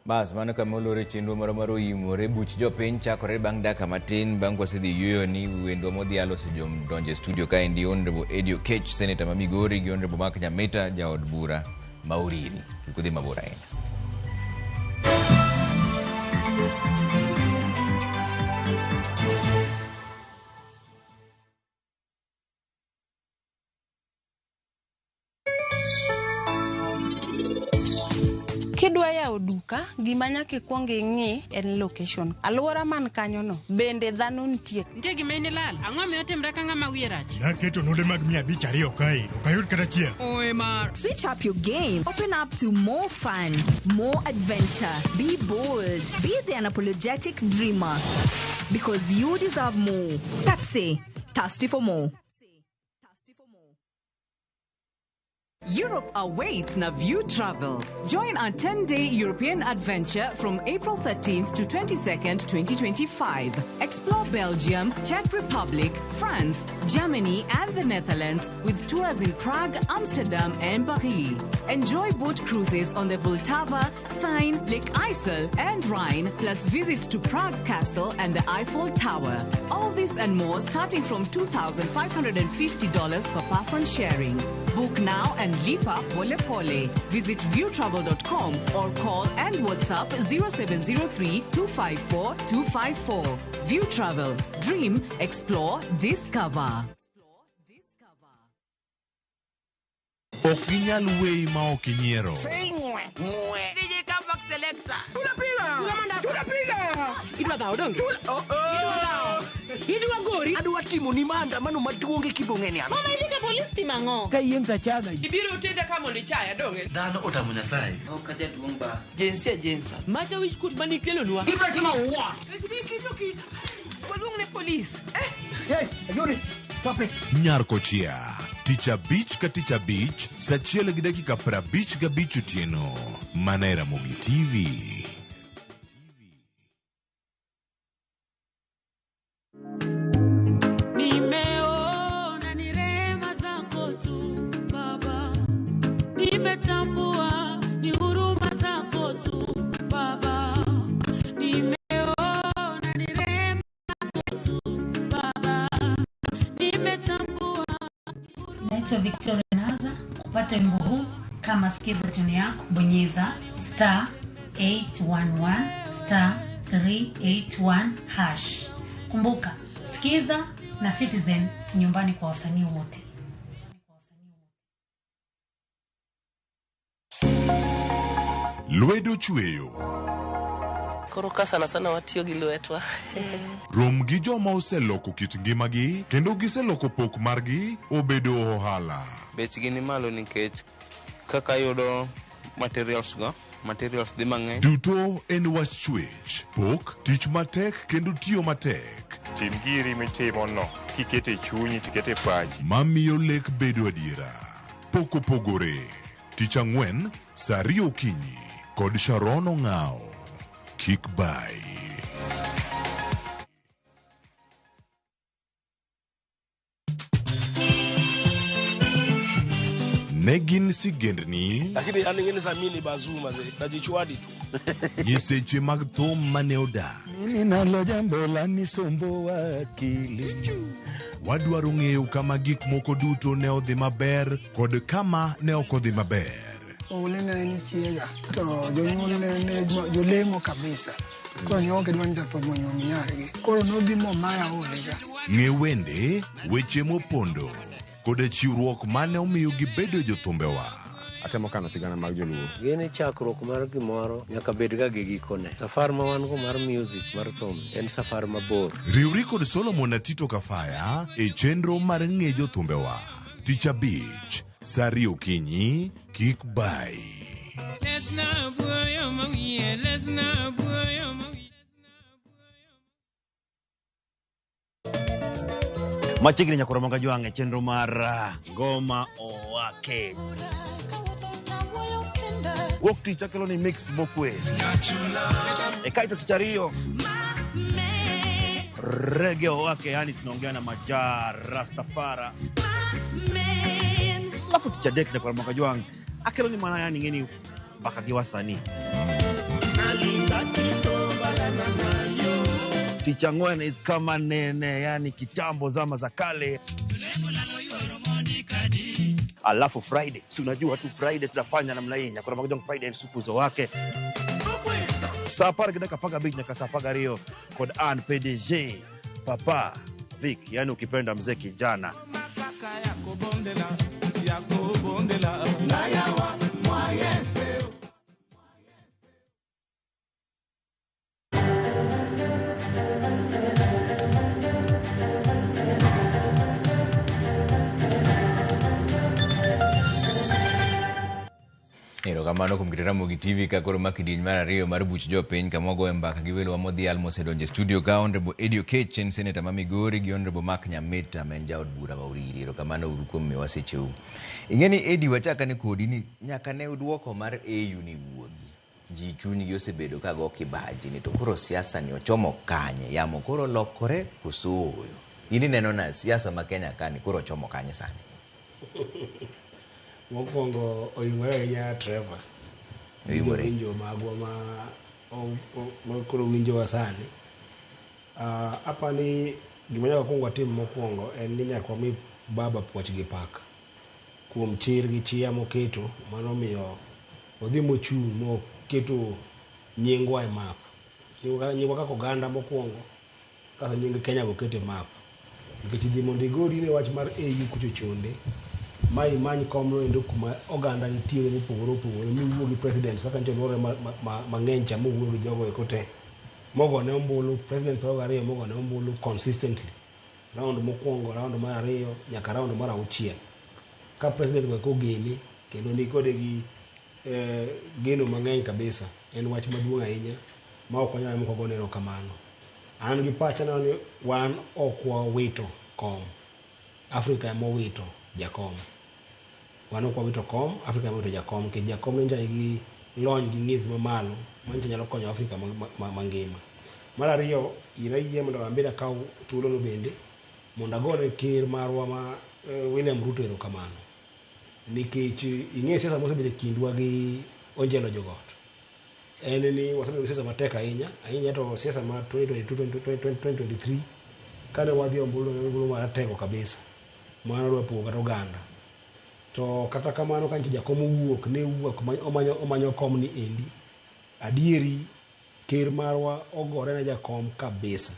Bas mano kama olore chenro moro mar oyimore buch jopiny chakore bang' dakika matin bang' kwasedhi yueyo ni wendwa modhialo sejom donje studio ka endi Honorable Eddie Oketch, Senator ma Migori, gi Honorable Mark Nyamita, jaod bura ma Uriri. Kik udhi mabor ahinya. Kidwa yawo duka, gima nyaka ikwong ing'i en location. Aluora man kanyo no, bende dhano nitie. Nitie gima ni lal. Ang'o miyo timre ka ng'ama wiye rach? Naketo node mag 500 kae, ok ayud kata chiel. Oe mar. Switch up your game. Open up to more fun, more adventure. Be bold. Be the unapologetic dreamer. Because you deserve more. Pepsi, thirsty for more. Europe awaits View Travel. Join our 10-day European adventure from April 13th to 22nd, 2025. Explore Belgium, Czech Republic, France, Germany, and the Netherlands with tours in Prague, Amsterdam, and Paris. Enjoy boat cruises on the Vltava, Seine, Lake Isle, and Rhine, plus visits to Prague Castle and the Eiffel Tower. All this and more starting from $2,550 per person sharing. Book now and lipa pole pole. Visit viewtravel.com or call and WhatsApp 0703-254-254. View Travel. Dream, explore, discover. Okinyal wei ma okinyiero. DJ Comeback Selector. Tunapiga. Idwa dhao dong. Idwa gori. Adwa timo ni maandamano maduong' e Kibong'eni ano. Mama idhi ka polis timang'o? Ka iem tachaga. Ibiro tenda kama ni chaya donge. Dhano otamo Nyasaye. Ok jaduong' ba. Jensa. Macha wich kut mani kelo nwa. Ibiro timo what? Waluong ne polis. Hey, Juni. Stop it. Nyarkochia. Ticha Beach ka Ticha Beach, sachiel gi dakika 55 otieno. Manera Mogi TV. Nimeona ni rehema zako tu Baba, nimetambua ni huruma zako tu Baba, nimeona ni rehema zako tu Baba, nimetambua. Naitwa Victoria Naza. Kupata wimbo huu kama sikiza tuni yako, bonyeza *811*381#. Kumbuka, sikiza na Citizen nyumbani kwa wasanii wote. Lwedo chweyo. Koroka sana watiyo gi lwetwa. Rom gi joma oseloko kit ngimagi kendo giseloko pok margi obedo ohala. Bechgi ni malo nikech kaka yudo materials dhi mang'eny. Duto en wach chwech, pok, tich matek kendo tiyo matek. Tim giri mitimo no, kikete chunyi tikete pachi. Mamiyo lek bedo adiera. Pok opogore. Tich Ang'wen, saa 2 okinyi kod Sharon Ong'ao. Kik bai. Negin sigendni lakini aningeni samini bazuma najichwadi tu nyiseche mag thum mane oda mimi nalo jambo la nisombo akili wadwaro ng'eyo kama gik moko duto ne odhi maber kod kama ne ok odhi maber. Ole ne ni chiega to jonyuol ne jolemo kabisa ko nyonge dwan japomo nyargi koro nodhi mo maya olega. Ng'e wende weche mopondo kod chiwruok mane omiyo gibedo jothumbewa. Atemo kano sigana mag joluo. Gini chakruok mar gimoro nyaka bed ga gi gikone. Safar ma wan go mar music mar thum en safar mabor. Riwri kod Solomon Atito Kafaya e chenro mar ng'e jothumbewa. Tich Abich, Sari Okinyi, kik bai. Machiegni nyakoro monga jwange chenro mar ngoma owake. Wok tich akelo ni mix mokwe. Kaito tichario. Reggae owake, yani tunaongea na Majar Rastafara. Alafu ticha dek nyakoro monga jwange akelo ni mana yani ngeni baka giwasani. Ticha Ngwen is kama nene, yani kitambo zama za kale. Alafu Friday, si unajua tu Friday tunafanya namna hii. Kuna magojong Friday supuzo wake. Sapar kidaka paga big nyaka sapaga Rio kod an PDG Papa Vic, yani ukipenda mzee kijana. Kamano kuom kitera Mugi TV ka koro makidiny mar ariyo mar buch jopiny kamogo mbaka gi welo modhi almose donje studio ka Honorable Eddie Oketch en senator ma Migori gi Honorable Mark Nyamita men jaod bura ma Uriri. Kamano uru kuom miwa secheu. Ingeni Eddie wachaka ni kodi ni nyaka ne udwoko mar AU ni wuogi. Ji chuny gi osebedo ka go kibaji ni to koro siasa ni ochomo kanye yamo koro lokore kusuyo. Ini neno na siasa ma Kenya kani koro ochomo kanye sani. Mokwongo oyimore ya Trevor. Winjo magwa ma koro winjo wasani. Apa ni gimanya wakwongo tim mokwongo en ni nyaka mi baba puoch gi pak. Kuom chir gi chia moketo mano miyo odhi mochung moketo nyingwa e map. Nyingwa kako ganda mokwongo kaka nying Kenya gokete map. Nikech dhi mondo igori ne wach mar AU kucho chonde. Mai many komno endo kuma oganda nitiere mopogore opogore miwuo gi presidents kaka njonore mang'eny cha mowuo gi jogo ekote mogo ne ombulu president Progo ariyo mogo ne ombulu consistently round mokwongo round mar ariyo nyaka round mar auchiel ka president go kogeni kendo ni kode gi geno mang'eny kabisa en wach maduong' ahinya ma ok wanyalo moko gonero kamano. An gi pacha ni wan okwa wito kom Afrika emo wito jakom. Wano kwa wito kom, Afrika mwito jakom, ke jakom ninja gi lony gi ng'ith mamalo, manche nyalo konyo Afrika mangima. Mara riyo, ina yie mondo ambeda kau thuolo no bende, mondo agone ker marwa ma William Ruto erokamano. Nikech ing'e siasa mosebede kindwa gi Onjelo Jogot. Ni wasabedo siasa matek ahinya to siasa ma 2022-2023 kane wadhi ombulu maratego kabisa. Mano dwa pogo kata oganda. To kata kamano kanchi jakom wuok ne wuok omanyo kom ni endi. Adieri ker marwa ogore na jakom kabisa.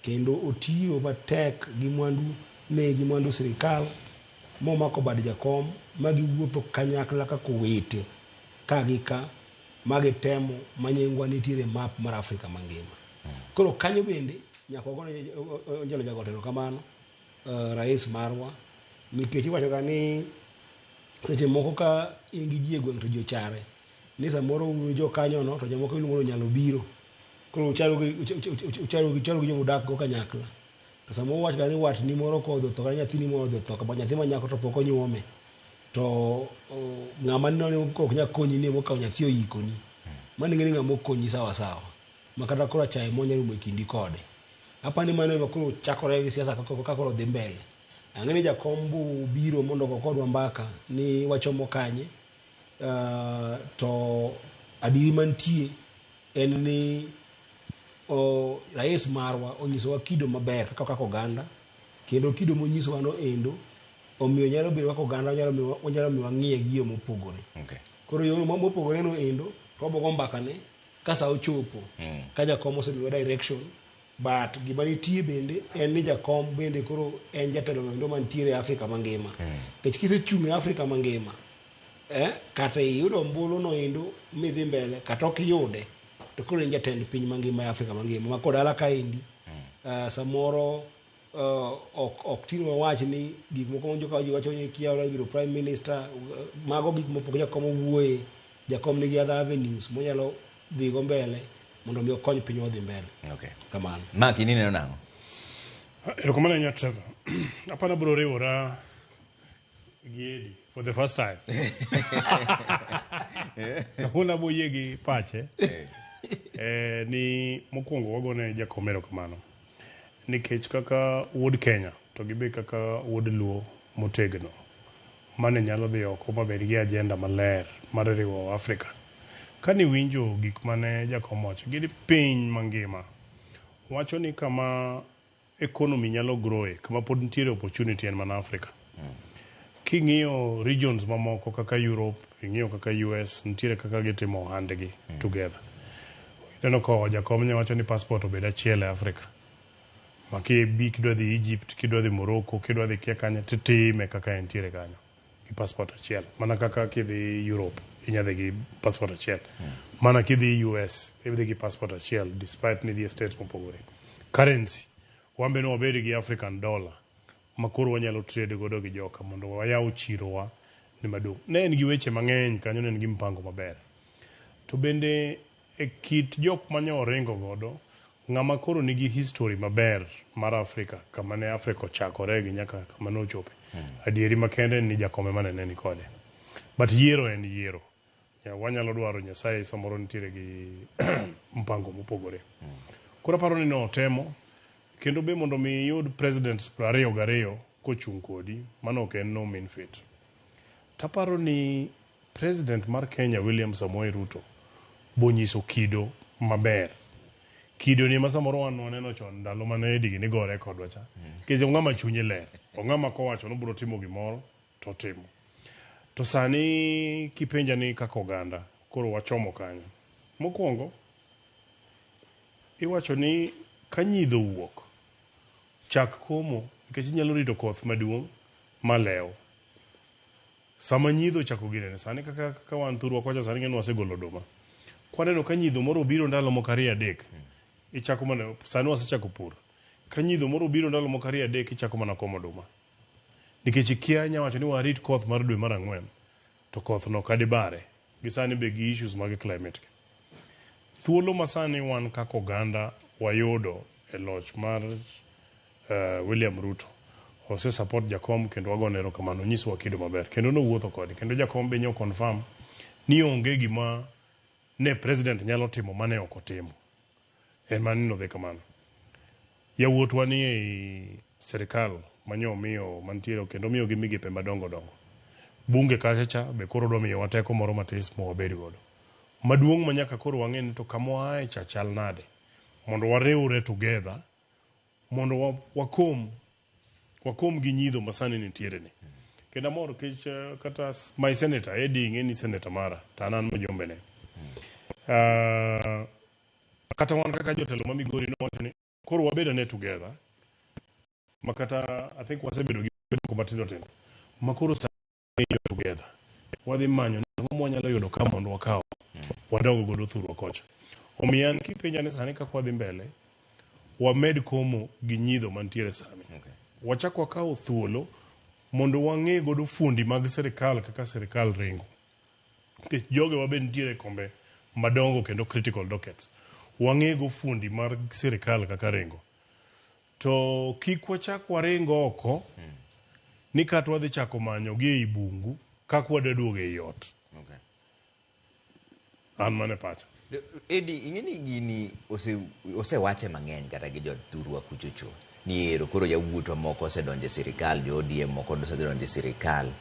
Kendo otiyo matek gi mwandu sirikal momako bad jakom magi wuotho kanyakla kaka wete ka magi temo manyengwa nitiere map mar Afrika mangima. Koro kanyo bende nyaka ogone Onjelo Jogot erokamano. Rais marwa nikech iwacho ga ni seche moko ka ingi ji e gweng' to jochare ni samoro jo kanyo no to jomoko iluongo nyalo biro koro ucharo gi jomodak go kanyakla to samoro wach ga ni wat ni moro kodho to ka nyathini moro odho to ka nyathi manyako to pok onyuome to ng'ama nino ok nyakonyi ni mokawo nyathi oyikoni mano ng'eni ng'ama okonyi sawa ma kata koro achaye monyalo rumo e kindi kode. Apa ni mano koro chakore gi siasa kako dhi mbele. ang'eni jakombu biro mondo kodwa mbaka ni wachomo kanye to adiri mantie en ni rais marwa onyisowa kido maber kaka oganda kendo kido monyisowa no endo omiyo nyalo bedo kaka oganda onyalo miwa ng'iye gi yo mopogore koro yo mopogore no endo wabogo mbakane ka sa ochopo ka jakom osemiwa direction but gima nitie bende en ni jakom bende koro en jatelo endo mantiere Afrika mangima kech kisechung' e Afrika mangima kata iyudo ombulu no endo midhi mbele kata ok iyude to koro en jatend piny mangima e Afrika mangima ma kodala kaendi samoro ok tin wawach ni gik moko onjo ka ji wacho ni kiawa biro prime minister mago gik mopok jakom owuoye jakom nigi other avenues monyalo dhigo mbele mondo mi okony piny odhi mbele kamano Mark ini neno nang'o erokamano nya Trevor apana bro riwora giedi for the first time nakuna boye gi pache ni mokwongo wagone jakom erokamano nikech kaka wuod Kenya to gibe kaka wuod Luo motegno mane nyalo dhi oko mabed gi agenda maler mar riwo Afrika kani winjo gik mane jakom wacho gidi piny mangima wacho ni kama economy nyalo grow kama pod nitiere opportunity en mana Afrika king'iyo regions mamoko kaka Europe ing'iyo kaka US nitiere kaka gitimo ohandgi together neno ko jakom ne wacho ni passport obed achiel e Afrika maki bi kidwa dhi Egypt kidwa dhi Morocco kidwa dhi kia kanya titime kaka entiere kanyo gi passport achiel mana kaka kidhi Europe inyadhi gi passport achiel mana kidhi US idhi gi passport achiel despite ni the states mopogore currency wambe no wabedi gi African dollar makoro wanyalo trade godo gi joka mondo wayaw chirowa ni maduong' ne en gi weche mang'eny kanyo ne en gi mpango maber to bende e kit jok manyo ringo godo ng'ama koro nigi history maber mar Afrika kama ne Afrika ochakore gi nyaka kama nochope adieri makende ni jakome manene ni kode but yiero en yiero wanyalo dwaro Nyasaye samoro nitiere gi mpango mopogore koro paro ni no temo kendo be mondo mi yud president 22 kochung' kodi mano ok en no mean feat taparo ni president mar Kenya William Samoei Ruto bonyiso kido maber kido ni masamoro waneno chon ndalo mane digi ni gore kodwa cha kije ng'ama chunye ler ong'ama kowacho no biro timo gimoro to timo to sani kipenja ni kaka oganda koro wachomo kanyo mokwongo iwacho ni kanyidho wuok chak komo nikech inyalo rito koth maduong' malew sama nyidho chako ginene sani kaka wan thurwa kocha sani ng'en wasegolo oduma kwaneno kanyidho moro biro ndalo moko 2-3 ichako mana sani wasechako pur kanyidho moro biro ndalo moko 2-3 ichako mana komo oduma nikech ikia nyawacho ni warit koth mar dwe mar 4 to koth no kadibare gisani be gi issues mag climate thuolo masani wan kaka oganda wayudo e loch mar William Ruto ose support jakom kendo wagone erokamano nyiswa kido maber kendo no wuotho kode kendo jakom be nyo confirm ni onge gima ne president nyalo timo mane ok otimo en manino dhi kamano yawuotwa ni e serikal manyo miyo mantiere kendo miyo gi migepe madongo dongo bunge kacha be koro do miyo wateko moro matis mo wabed godo maduong' manyaka koro wang'e to kamo ae chal nade mondo wariwre together mondo wakom gi nyidho masani nitiere ni kendo moro kech kata my senator Eddie ng'eni senator mara tanan mojombe ne kata wan kaka jotelo ma Migori no wacho ni koro wabedo ne together makata I think wasebedo gi matindo tindo makoro together wadhi manyo ng'ama wanyalo yudo ka mondo wakaw wadongo godo thurwa kocha omiyan kipenja ni sani kaka wadhi mbele wamed komo gi nyidho mantiere sani wachako wakaw thuolo mondo wang'e godo fundi mag serikal kaka serikal ringo nikech joge wabed nitiere kombe madongo kendo critical dockets wang'e go fundi mar serikal kaka ringo to kik wachak waringo oko ni kata wadhi chako manyo gi ei bungu kaka wadwa e yot an mane pacha Edi ing'eni gini osewache mang'eny kata gi jothurwa kuchocho niero koro jawuoto moko osedonje sirikal, jo ODM moko osedonje sirikal.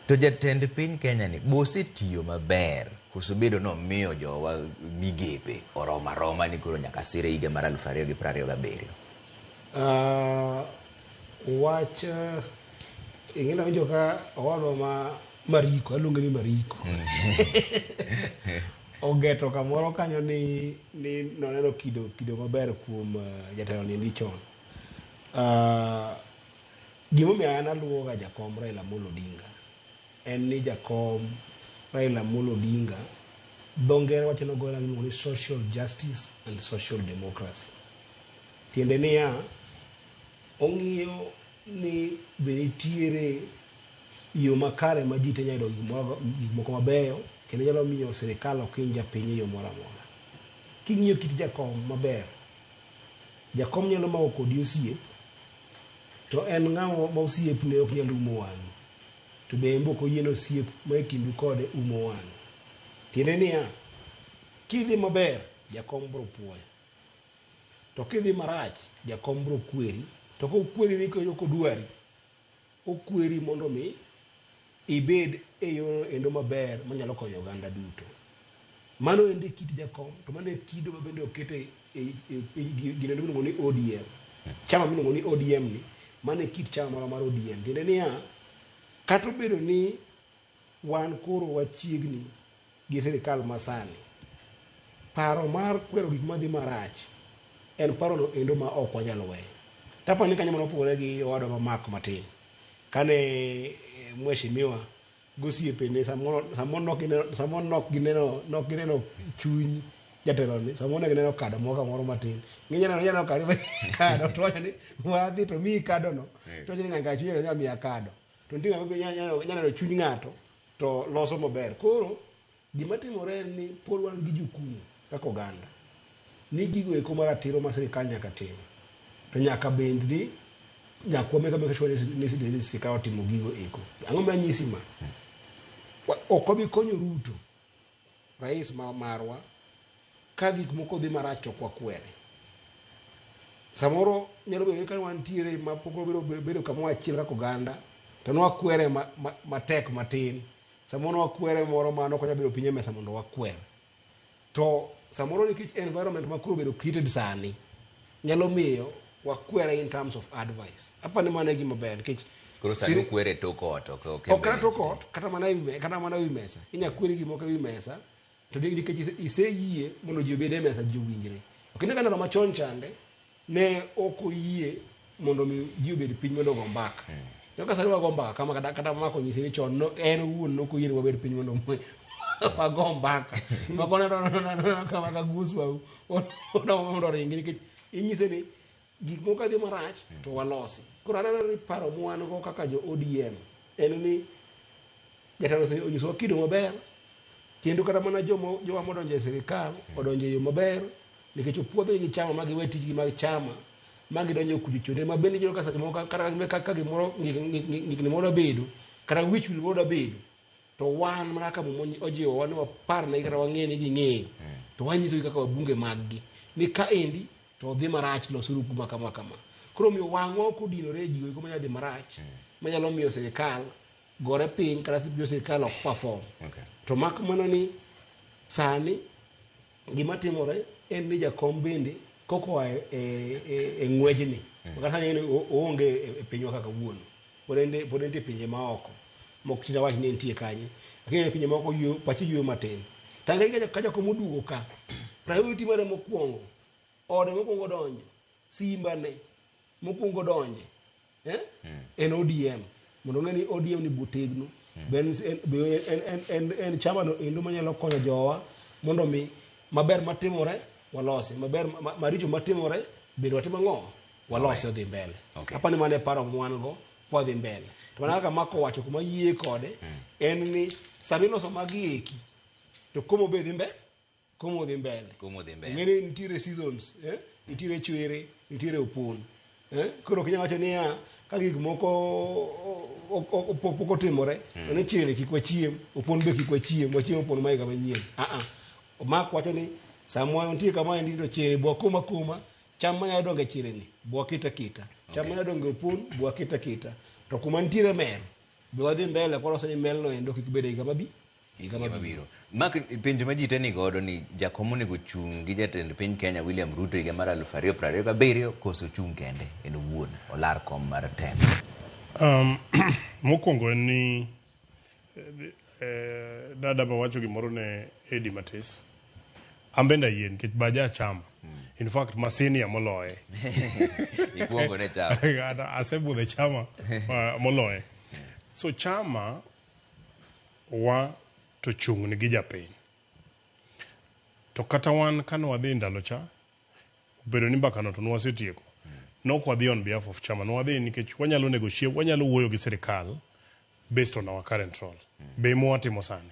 To jatend piny Kenya ni bosetiyo maber kusubedo no miyo jowa migepe oroma ni koro nyaka sire higa mar 2027. Wach ing'ina winjo ka owadwa Mariko, aluonge ni Mariko. Ogeto kamoro kanyo ni noneno kido maber kuom jatelo ni ndichon. Gimomiyo an aluwoga jakom Raila Amolo Odinga en ni jakom Raila Amolo Odinga dho ngere wacho nogola ni social justice and social democracy. Tiende niya, ong'iyo ni benitiere yo makare ma ji tenya yudo gik moko mabeyo kendo nyalo miyo sirikal okinja piny e yo moro amora. King'iyo kit jakom maber, jakom nyalo mako kodi osiep, to en ng'ama ma osiep ne ok nyalo umo wang'i, to be embo ko yieno osiep ma kindu kode umo wang'i. Tiende niya, kidhi maber jakom bro puoyo, to kidhi marach jakom bro kweri, to kokweri ni kodwari okweri mondo mi ibed e yo endo maber manyalo konyo oganda duto. Mano ende kit jakom, to mano e kido ma bende okete gino miluongo ni ODM. Chama miluongo ni ODM ni, mano e kit chama moro mar ODM. Tiende niya, kata obedo ni wan koro wachiegni gi sirikal masani, paro mar kwero gik madhi marach en paro no endo ma ok wanyalo weyo. Tapa ni kanyo manopogore gi owadwa ma Mark matin. Kane mheshimiwa gosiepene samo nok gineno chuny jatelo ni, samo ne gineno kado moro matin. Ng'enyano kado to wacho ni wadhi to mi kado no, to wacho ni ng'anga chuny no miya kado. To ntinga nyano chuny ng'ato to loso maber. Koro gima timore ni pod wan gi jukumu kaka oganda ni gigo eko maratiro ma sirikal nyaka tim, to nyaka bend ni nyakwa meka shwari ni sirikal timo gigo eko. Ang'o ma nyisi ma ok obi konyo Ruto rais marwa ka gik moko dhi marach to kwa kwere. Samoro nyalo bedo ni ka wantiere ma poko bedo kama achiel kaka oganda, to nwakwere matek matin. Samoro wakwere moro mano konya bedo pinye mesa mondo wakwere. To samoro nikech environment ma kuro bedo created sani nyalo miyo wakwere in terms of advice. Apa ni mane gima ber nikech koro sani kwere tokot ok kata tokot kata mana wi mesa. Inya kwere gimo ka wi mesa to nikech iseyie mondo ji obed e mesa ji owinjre. Ok ne kana machon chande ne ok oyie mondo ji obed piny mondo go mbaka. Joka sari wago mbaka kama kata mako nyisi ni chon no en wuon no ko yien wabed piny mondo wago mbaka. Makona kama kaguswa mondo ringi nikech inyise ni gik moko kadhi marach to walosi. Koro aneno ni paro mwan go kaka jo ODM en ni jatelo onyiso kido maber, kendo kata mana jowa modonjo e sirikal odonjo yo maber nikech opuodho gi chama magi we tijgi mag chama magi donjo kudichode ma bende jiro kasa moko kaka gimoro ngikni moro bedo kata wich will moro bedo to wan mana kama ojiwo wan wapar na kata wang'e ni ging'eyo to wanyiso kaka wabunge maggi ni ka endi to dhi marach losuru kuma kama. Koro miyo wang'wa ok odinore jigo iko manyalo dhi marach manyalo miyo sirikal gore piny kata sirikal ok perform. To mak mana ni sani gima timore en ni jakom bende koko e ng'wejni kata sani oonge e pinywa kaka wuono pod entie pinje maoko mok chita wach ni entie kanye, lakini pinje maoko pachi yueyo matin. Tange ka jakom oduogo ka priority mare mokwongo ode mokwongo donjo simbane mokwongo donje en ODM mondo ng'e ni ODM ni butegno en chama no endo manyalo konyo jowa mondo mi maber matimore walosi, maber maricho matimore bendo watimo ng'o walosi odhi mbele. Apa ni mane paro mwan go podhi mbele. To mana kaka mako wacho kuma yie kode en ni sami loso magi eki to komo be dhi mbele komo dhi mbele. Ng'eni nitiere seasons nitiere chwere nitiere opon. Koro kinya wacho niya ka gik moko poko timore ne chwere kik wachiem opon be kik wachiem opon mai kama nyien. Mak wacho ni samwa nitie kama endi to chwere bo kuma cham ma yadonga chwere ni bo kita cham mane donge opur bwa kita to kuma nitiere mel be wadhi mbele koro sani mel no endo kik bede higa mabiro. Mak penjo ma ji te ni godo ni jakom onego chung' gi jatend piny Kenya William Ruto higa mar 2027 koso chung' kende en owuon olar kom mar telo. Mokwongo en ni dada mawacho gimoro ne Eddie Matis. An bende ayie nikech baja chama. In fact, masinia moloye. Ikuongo ne chama. Asebudhe chama moloye. So chama wa to chung' ni gi japiny. To kata wan kano wadhi ndalo cha, bedo ni mbakano to nwasetieko. Nok wadhi on behalf of chama. Nwadhi nikech wanyalo negotiate, wanyalo wuoyo gi sirikal based on our current role. Be mwatimo sani.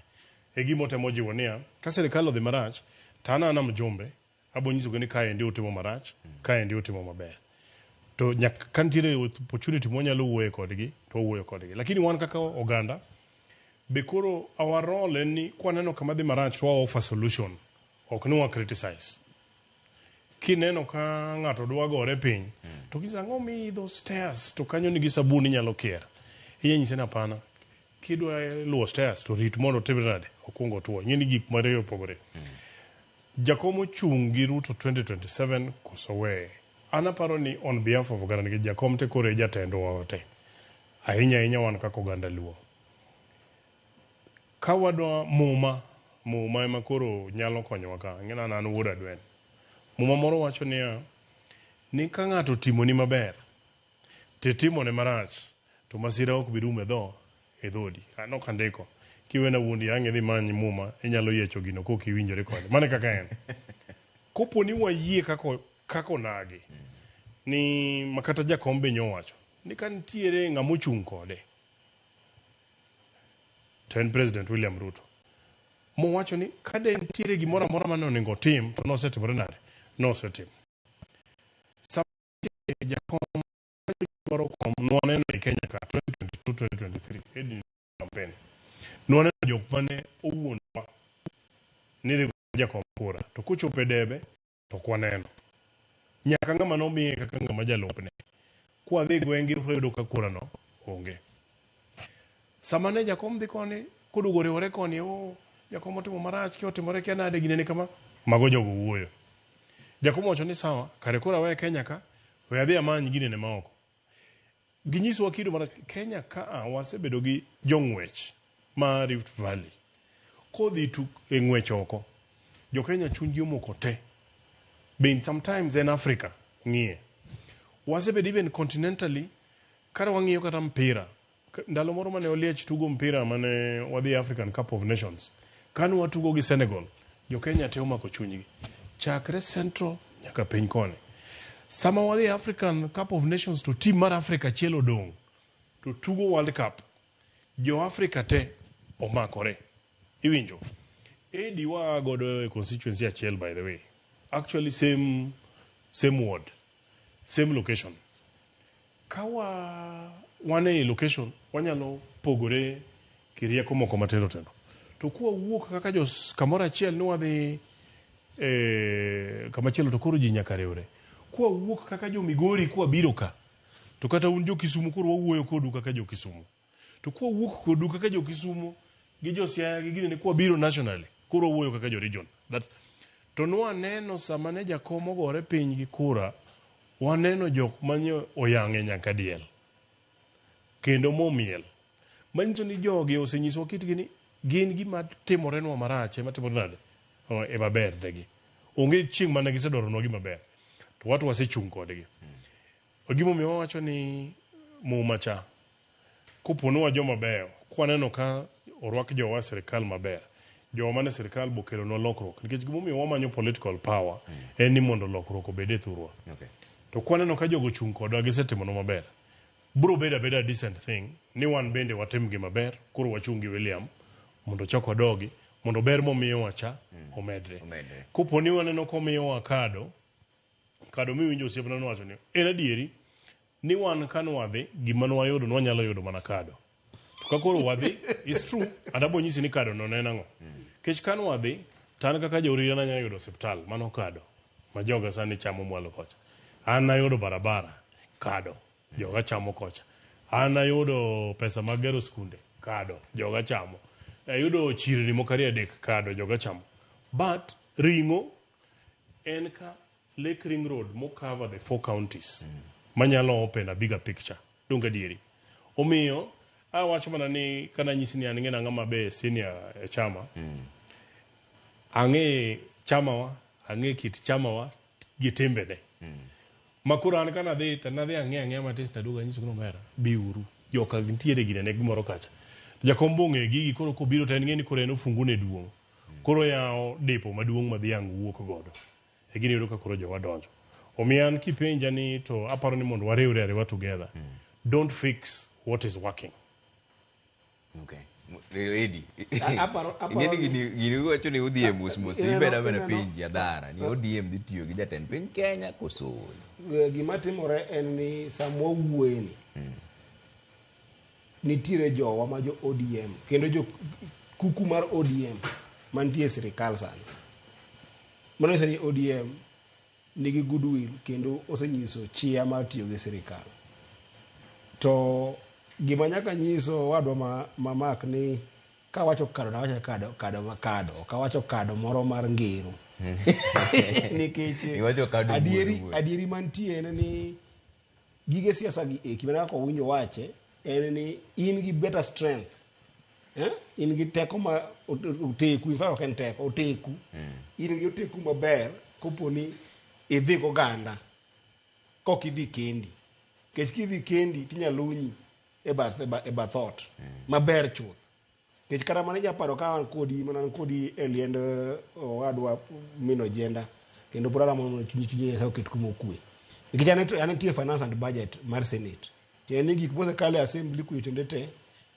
Gima otemo jiwo niya, ka sirikal odhi marach, tana ana mjumbe, abonyiso ni kae ndi utimo marach, kae ndi utimo maber. To nyaka ntiere opportunity mwanyalo wuoyo kodgi, to wuoyo kodgi. Lakini wan kaka oganda, bekoro our role en ni kwaneno kama dhi marach to offer solution, ok ni wa criticize. Kineno ka ng'ato dwa gore piny, to kizang'o mi those stairs, to kanyo nigi sabuni nyalo kier. Iye nyise na pana, kidwa luwo stairs, to rit mondo timre nade, okwongo tuo. Nyini gik mariyo pogore. Jakom chung' gi Ruto 2027 koso we. An aparo ni on behalf of oganda nikech jakom te kore jatendo waote. Ahinya wan kaka oganda luo. Ka wadwa muma ema koro nyalo konyowa ka. Ng'ena nan wuod adwen. Muma moro wacho niya, ni ka ng'ato timo ni maber, te timo ne marach, to masira ok birum e dhodi. Ano kandiko. Kiwena wuondi ang'e dhi manyi muma, inyalo yecho gino kok iwinjore kode. Mane kaka en. Kopo ni wayie kako nagi, ni makata jakom be nyowacho, ni ka nitiere ng'amo chung' kode. To en President William Ruto. Mowacho ni kade nitiere gimoro amora mane onego tim, to nosetimore nade? Nosetim. Sama jakom dwaro kom nwaneno e Kenya ka 2022-2023 Eddie campaign. Nwaneno jok mane owuonwa ni dhi jakom kura. To kuchope debe, to kwaneno. Nyaka ng'ama nomiye kaka ng'ama jalupne. Kwa dhi gwengi yudo ka kura no onge. Sama ne jakom dhi koni, kudugore ore koni, jakom otimo marach, ki otimore kia nade ginene kama, mago jogo wuoyo. Jakom wacho ni sawa, kare kura we Kenya ka, we adhi amanyi ginene maoko. Ginyiso wakido marach, Kenya ka wasebedo gi jong'wech ma Rift Valley. Kodhi tu e ng'wech oko. Jo Kenya chungi omoko te. Being sometimes in Africa, ng'iye. Wasebedo even continentally, kara wang'iyo kata mpira. Ndalo moro mane Oliech tugo mpira mane wadhi African Cup of Nations. Kanu watugo gi Senegal, jo Kenya te omako chunygi. Chakre Central nyaka piny koni. Sama wadhi African Cup of Nations to team mar Africa chielo dong. To tugo World Cup. Jo Africa te omakore. Iwinjo. Eddie wa godo constituency achiel by the way. Actually same ward. Same location. Kawa wane location wanyalo pogore kirieko moko matero tendo. To kuwa wuok kaka jos kamora achiel ni wadhi kamachielo to koro ji nyaka riwre. Kuwa wuok kaka jo Migori kuwa biro ka. To kata un jo Kisumu koro wawuoyo kodu kaka jo Kisumu. To kuwa wuok kodu kaka jo Kisumu gi jo Siaya gi gine kuwa biro nationally. Koro wawuoyo kaka jo region. To nwaneno sama ne jakom ogore piny gi kura, waneno jok manyo oyang'e nyaka diel. Kendo momiel. Manyiso ni jogi osenyiso kitgi ni gin gima timorenwa marach ema timore nade? E maber degi. Onge chieng' mane gisedoronwa gima ber. To watu wasechung' kodgi. Gimomiyo wawacho ni muma cha. Koponowa joma beyo. Kwaneno ka orwak jowa sirikal maber. Jowa mane sirikal bokelo no lokruok. Nikech gimomiyo wamanyo political power en ni mondo lokruok obede thurwa. To kwaneno ka jogo chung' kodwa gisetimo no maber. Bro beda decent thing. Ni wan bende watim gima ber. Koro wachung' gi William. Mondo choko dogi. Mondo ber momiyo wacha omedre. Koponi waneno komiyo wa kado miwinjo osiepna nwacho ni en adieri ni wan kano wadhi gima nwayudo nwanyalo yudo mana kado. To ka koro wadhi is true adabo nyisi ni kado no nena ng'o. Kech kano wadhi tan kaka jorira na nyayudo hospital mano kado. Ma joga sani chamo mwalo kocha. An nayudo barabara. kado, joga chamo kocha. An ayudo pesa mag gero skunde, kado, joga chamo. Ayudo chirni mokari adek, kado, joga chamo. But ringo en ka Lake Ring Road mo cover the 4 counties. Manyalo open a bigger picture. Dunga dieri. Omiyo, awacho mana ni kana nyisi ni aning'e nang'a mabe senior e chama. Ang'e chama wa, ang'e kit chama wa gi timbene. Makuro an kana dhi ang'e matis na duga nyiso kuno mera. Bi uru. Joka gintiere gine ne gimoro kacha. Jakombo ng'e gigi koro kobiro to en ng'e ni koro en ofungune duong'. Koro yao depo maduong' madhiang' wuok godo. E gini yudo ka koro jowa donjo. Omiyo an kipenja ni to aparo ni mondo wariwre ariwa together. Don't fix what is working. Okay. Edi. Ingeni gini wacho ni ODM mos to ibeda bana pinji adhara ni ODM dhi tiyo gi jatend piny Kenya koso. Gima timore en ni samwa wuoyeni. Nitiere jowa ma jo ODM kendo jo kuku mar ODM mantie sirikal sani. Mano ni ODM nigi goodwill kendo osenyiso chia mar tiyo gi sirikal. To gima nyaka nyiso wadwa mamak ni kawacho kado na wacho kado kawacho kado moro mar ngero. Nikech adieri mantie en ni gige siasa gi eki mana ko winjo wache en ni in gi better strength. In gi teko ma oteku, in fact ken teko oteku. In gi oteku maber koponi idhi go ganda kok idhi kendi. Kech kidhi kendi tinyalunyi e bathot maber chuth. Kech kata mane japaro ka an kodi e liend wadwa mino jenda kendo pura mono chunyi sa oket kuma okwe. Nikech ane finance and budget mar Senate. Tieni gik mose kale assembly kuyitendete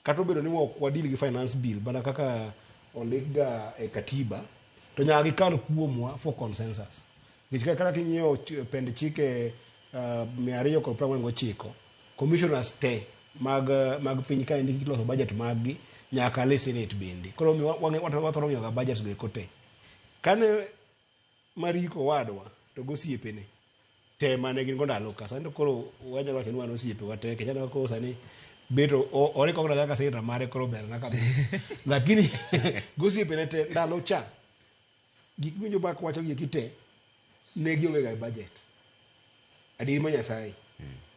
kata obedo ni ok wadil gi finance bill bana kaka oligga e katiba to nyaka gikal kuomwa for consensus. Nikech kata kinyieo pend chike 249 commissioners te mag piny ka indi kiloso budget maggi nyaka le Senate bende. Koro wathoro ng'iyo ga budget go kote. Kane Mariko wadwa to gosiepene te mane gin go ndalo ka sani koro wanyalo wacho ni wan osiepe wate kech aneno ko sani beto ore kok daga senta mare koro ber na kabisa. Lakini gosiepene te ndalo cha gik minjo bak wacho gi kite ne gionge ga budget. Adiri ma Nyasaye.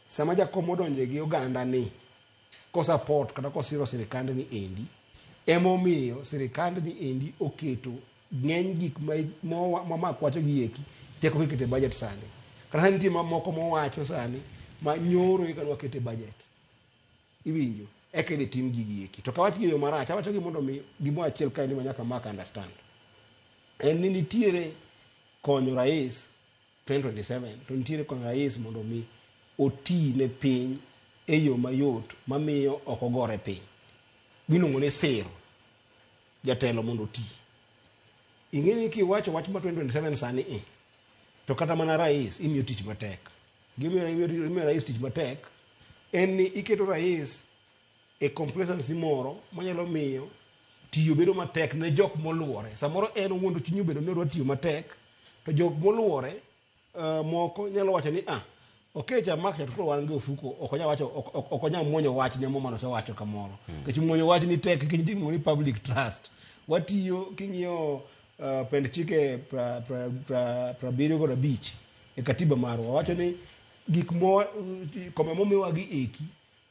Sama jakom odonje gi oganda ni ko support kata ko siro sirikand ni endi emomiyo sirikand ni endi oketo ng'eny gik ma kwacho gi eki teko kikete budget sani. Kata nitie mamoko mowacho sani ma nyoro ikadwa kete budget. Iwinjo ekede tim gigi eki. To kawach gi yo marach, awacho gi mondo mi gimo achiel ka ni manyaka mak understand. En ni nitiere konyo rais 2027 to nitiere konyo rais mondo mi oti ne piny e yo mayot mamiyo ok ogore piny. Giluongo ne sero jatelo mondo oti. Ing'eni kiwacho wach ma 2027 sani to kata mana rais imiyo tich matek. Gimiyo rais tich matek en ni iketo rais e complacency moro manyalo miyo tiyo bedo matek ne jok moluore. Samoro en wuondo chinyo bedo ni odwa tiyo matek to jok moluore moko nyalo wacho ni okay jamak to koro wan go fuko ok onya muonyo wach ne mama no se wacho kamoro. Kech muonyo wach ni tek kinitimo ni public trust. Watiyo kinyo pend chike pra biro go beach e katiba marwa wacho ni gik mo kome momiwa gi eki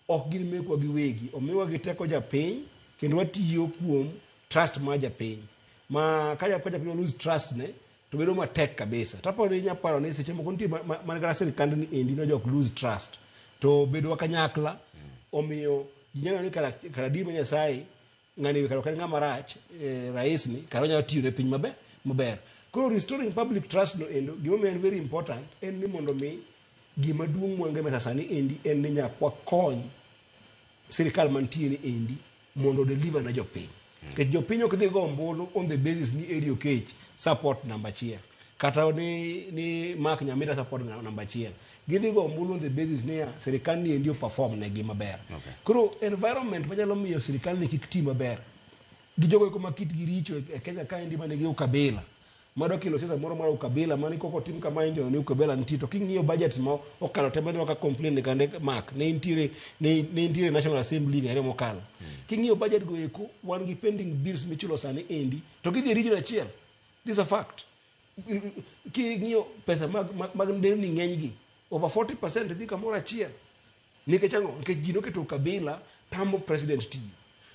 ok gin mekwa gi wegi omiwa gi teko japiny kendo watiyo kuom trust ma japiny ma ka japiny lose trust ne to bedo matek kabisa. Tapo ni nyaparo ni seche moko nitie man kata sirikand ni endi no jok lose trust to bedo kanyakla omiyo jinyalo ni kara di ma Nyasaye ng'ani karo kan ng'ama rach rais ni karo nyalo tiyo ne piny maber. Koro restoring public trust no endo gima en very important en ni mondo mi gima duong' mwange mesa sani endi en ni nyakwa kony sirikal mantie ni endi mondo deliver na jopiny. Kech jopiny ok dhi go ombulu on the basis ni Eddie Okech support number 1 kata ni Mark Nyamira support number 1. Gidhi go ombulu on the basis ni sirikal ni endi perform ne gima ber. Koro environment manyalo miyo sirikal ni kik ti maber gi jogo ko makit gi richo e Kenya ka endi mane gi ukabila mado kilo siasa moro mar ukabila mani koko tim kama ndio ni ukabila ntito king'iyo budget mo okalo tembe waka complain ne kande mark ne intire National Assembly ne mokalo king'iyo budget go eko wan gi pending bills michulo sani endi to gidhi region achiel. This is a fact. King'iyo pesa mag ndeni ng'eny gi over 40% dhi kamoro achiel nikech ang'o nikech jino keto ukabila tambo president tiyo.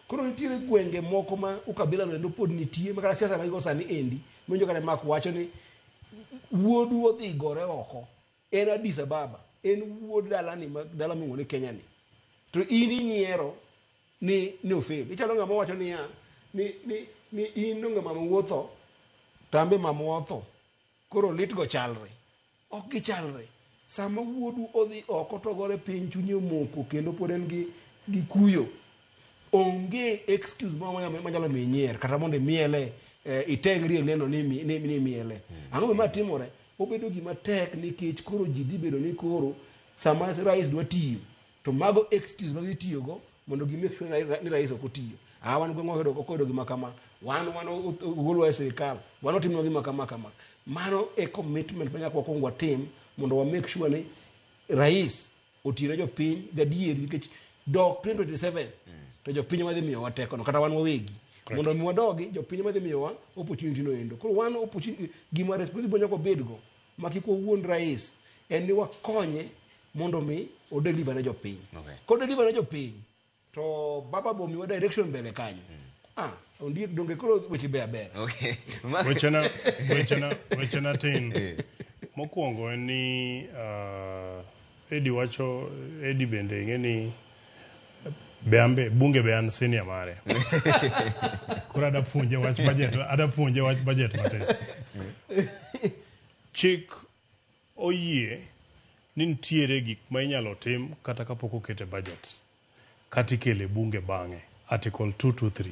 Koro nitiere gwenge moko ma ukabila no pod nitie makara siasa ma sani endi monjo kane mak wacho ni wuodu odhi gore oko en Addis Ababa en wuod dala mingo ni Kenya ni to in inyiero ni ofel ichalo ng'ama wacho ni in no ng'ama wuotho tambe mamotho koro lit go chalre ok gichalre sama wuodu odhi oko to gore piny chunye moko kendo pod en gi kuyo onge excuse manyalo minyier kata mondo miele itengri neno ni miele ang'o ma timore obedo gima tek nikech koro ji dhi bedo ni koro sama rais dwa tiyo to mago excuse ma gitiyo go mondo gi make sure ni rais ok otiyo wan gweng'wa kodo gima kama wan ogolwa e sirikal wan otimno gima kama mano e commitment ma nyaka wakwong watim mondo wa make sure ni rais otiyone jopiny gadieri nikech dok 2027 to jopiny madhi miyowa tekono kata wan wawegi mondo mi wadogi jopiny madhi miyowa opportunity no endo koro wan opportunity gima responsible nyaka bedgo makiko wuon rais en ni wakonye mondo mi o deliver ne jopiny ko deliver ne jopiny to baba bo miwa direction mbele kanyo ondiek donge koro weche be aber wechena tin mokwongo en ni Edi bende ing'e ni bunge be an senior mare koro adapuonje wach budget matis chik oyie ni nitiere gik ma inyalo tim kata kapok okete budget kata ikele bunge bang'e article 223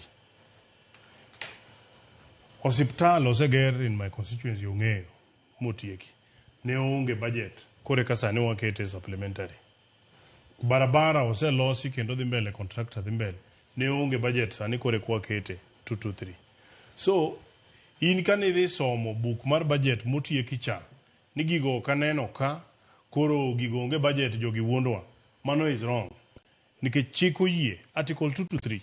osiptal oseger in my constituency ong'eyo motieki ne onge budget kore ka sani wakete supplementary barabara oselosi kendo dhi mbele contractor dhi mbele ne onge budget sani kore kwa kete 223 so in kane idhi somo buk mar budget motieki cha ni gigo kaneno ka koro gigo onge budget jogi wuondwa mano is wrong nikech chik oyie article 223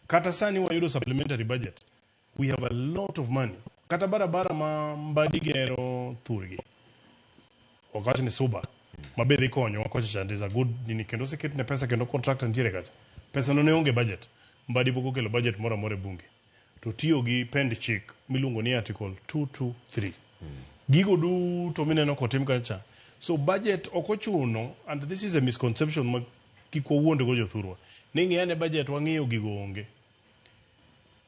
kata sani wayudo supplementary budget we have a lot of money kata barabara ma Mbadi gero thurgi wakati ni suba mabedhi konyo wakocha chande za good nini kendo seket ne pesa kendo contractor ntiere kacha pesa no ne onge budget Mbadi poko kelo budget mora more bunge to tiyo gi pend chik milungo ni article 223 gigo duto mineno kotim kacha so budget okochuno and this is a misconception ma kiko wuonde go jothurwa ni ng'ane budget wang'iyo gigo onge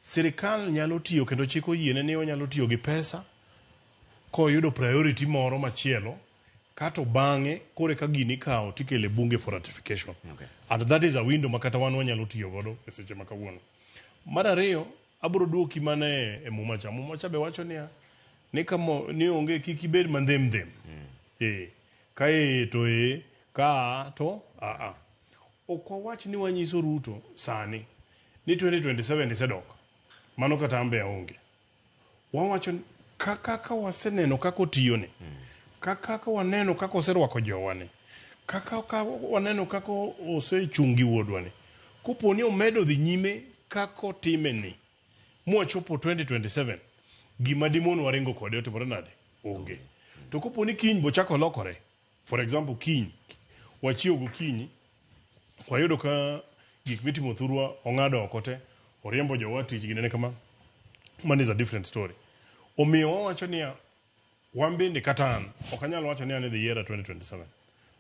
sirikal nyalo tiyo kendo chik oyiene ni onyalo tiyo gi pesa koyudo priority moro machielo kato bang'e kore ka gini kao tikele bunge for ratification and that is a window makata wan wanyalo tiyo godo e seche makawuono mar ariyo abro duoki mane e mumacha be wacho ni kamo ni onge kiki bed mandhem kae to ka to okwa wach ni wanyiso Ruto sani ni 2027 isedok mano kata ambe aonge wawacho kaka waseneno kako tiyone kaka waneno kako oserwako jowane kaka waneno kako osechungi wuodwane koponi omedo dhi nyime kako timeni mwachopo 2027 gima dimon waringo kode otimore nade onge to koponi kiny bochako lokore for example kiny wachiwo gokinyi wayudo ka gik mitimo thurwa ong'ado oko te oriembo jowatich ginene kama man is a different story omiyo wawacho ni wambende katan okanyalo wacho ni ane the year 2027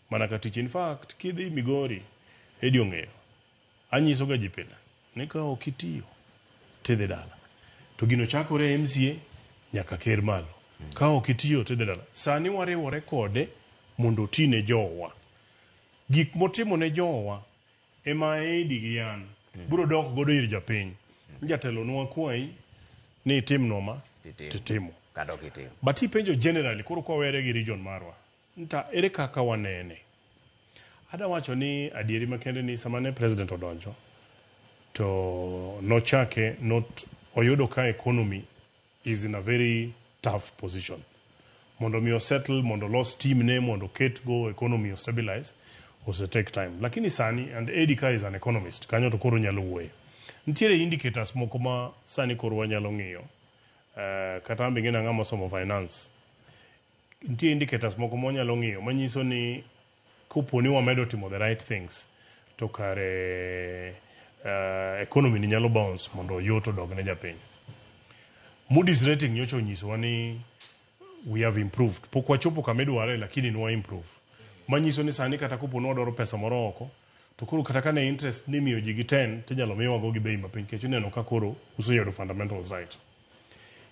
mana katich in fact kidhi Migori Edi ong'eyo anyiso ga jipila ni ka okitiyo tidhi dala to gino chakore MCA nyaka ker malo ka okitiyo tidhi dala sani wariwore kode mondo tine jowa gik motimo ne jowa ema Edi gi yan bro dok godo ir japiny jatelo nwa kwai ni timno ma titimo but ipenjo generally koro kwa were gi region marwa nta ere kaka wanene ada wacho ni adieri makende ni samane president odonjo to nochake not oyudo ka economy is in a very tough position. Mondo mi settle, mondo loss team name, mondo ket go economy stabilize, ose take time. Lakini sani, and Edika is an economist, kanyo to koro nyalo wuoye. Ntiere indicators moko ma sani koro wanyalo ng'iyo. Kata ambi ngina ngama somo finance. Ntiere indicators moko ma wanyalo ng'iyo, manyiso ni kuponi wamedo timo the right things, to kare economy ni nyalo bounce mondo yoto dog ne japiny. Moody's rating nyocha onyisowa ni we have improved. Pok wachopo kama idware lakini nwa improve. Manyiso ni sani kata kupo nwadwaro pesa moro oko, to koro kata kane interest ni miyo ji gi 10 tinyalo miwa go gi bei mapiny kech ineno ka koro useyudo fundamentals right.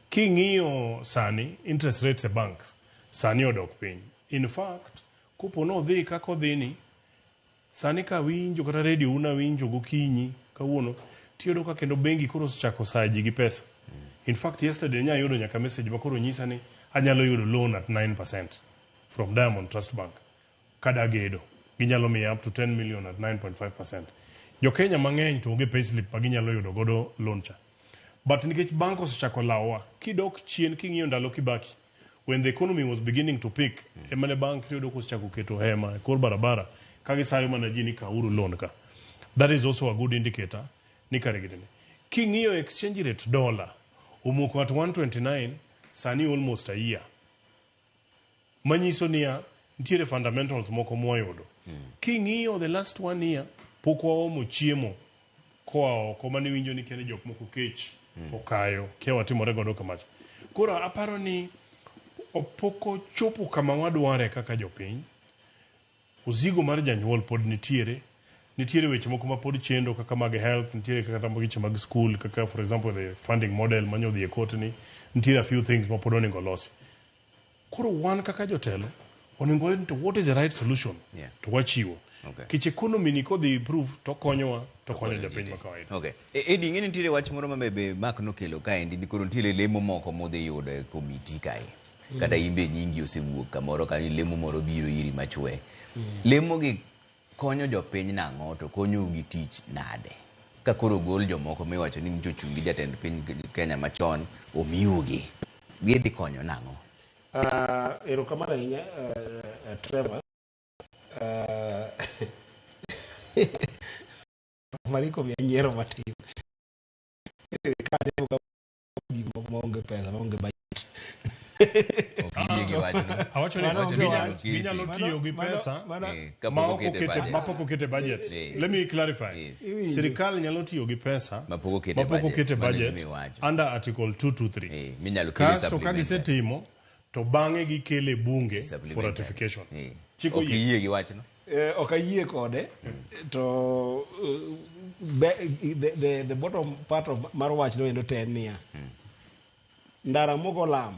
King'iyo sani interest rates e banks sani odok piny. In fact, kupo no dhi kako dhini sani ka winjo kata radio una winjo gokinyi kawuono tiyudo ka kendo bengi koro chako saji gi pesa. In fact, yesterday nya yudo nyaka message ma koro nyisa ni anyalo yudo loan at 9% from Diamond Trust Bank. Kada gedo. Ginyalo miya up to 10 million at 9.5%. Jo Kenya mang'eny to onge payslip ma ginyalo yudo godo loan cha. But nikech bank osechako lawa, kidok chien king'iyo ndalo Kibaki, when the economy was beginning to pick, emane bank tiyudo kosechako keto hema e kor barabara, kagisayo mana ji ni kauru loan ka. That is also a good indicator ni kare gidene. King'iyo exchange rate dollar, umoko at 129, sani almost a year. Manyiso niya, ntiere fundamentals moko mwayudo. King'iyo the last 1 year, pok waomo chiemo koa oko mani winjo ni kene jok moko kech okayo kia watimore godo kamacho. Koro aparo ni opoko chopo kama wadware kaka jopiny. Uzigo mar janyuol pod nitiere weche moko ma pod chendo kaka mag health, nitiere kaka weche mag school, kaka for example the funding model manyo dhi e kotni, nitiere a few things ma pod onego losi. Koro wan kaka jotelo onego to what is the right solution to wachiwo. Kich economy ni kodhi improve to konyowa to konyo japiny ma kawaida. Okay. Edi ng'eni nitiere wach moro ma bebe Mark nokelo kaendi ni koro nitiere lemo moko modhi yudo e komiti kae. Kata imbe nyingi osewuok kamoro ka lemo moro biro iri machwe. Lemo gi konyo jopiny nang'o to konyo gi tich nade. Ka koro gol jomoko miwacho ni mchochungi jatend piny Kenya machon omiugi. Gidhi konyo nang'o? Erokamano ahinya Trevor. Mariko mi nyiero matin. Sirikal temo gik maonge pesa, maonge budget. Awacho ni ginyalo tiyo gi pesa ma pok okete budget. Let me clarify. Sirikal nyalo tiyo gi pesa ma pok okete budget under article 223. Kasto ka gisetimo to bang'e gikele bunge for ratification. Chiko yie gi wachno. Okayie kode to the bottom part of mar wachno endo ten niya. Ndara mogo lam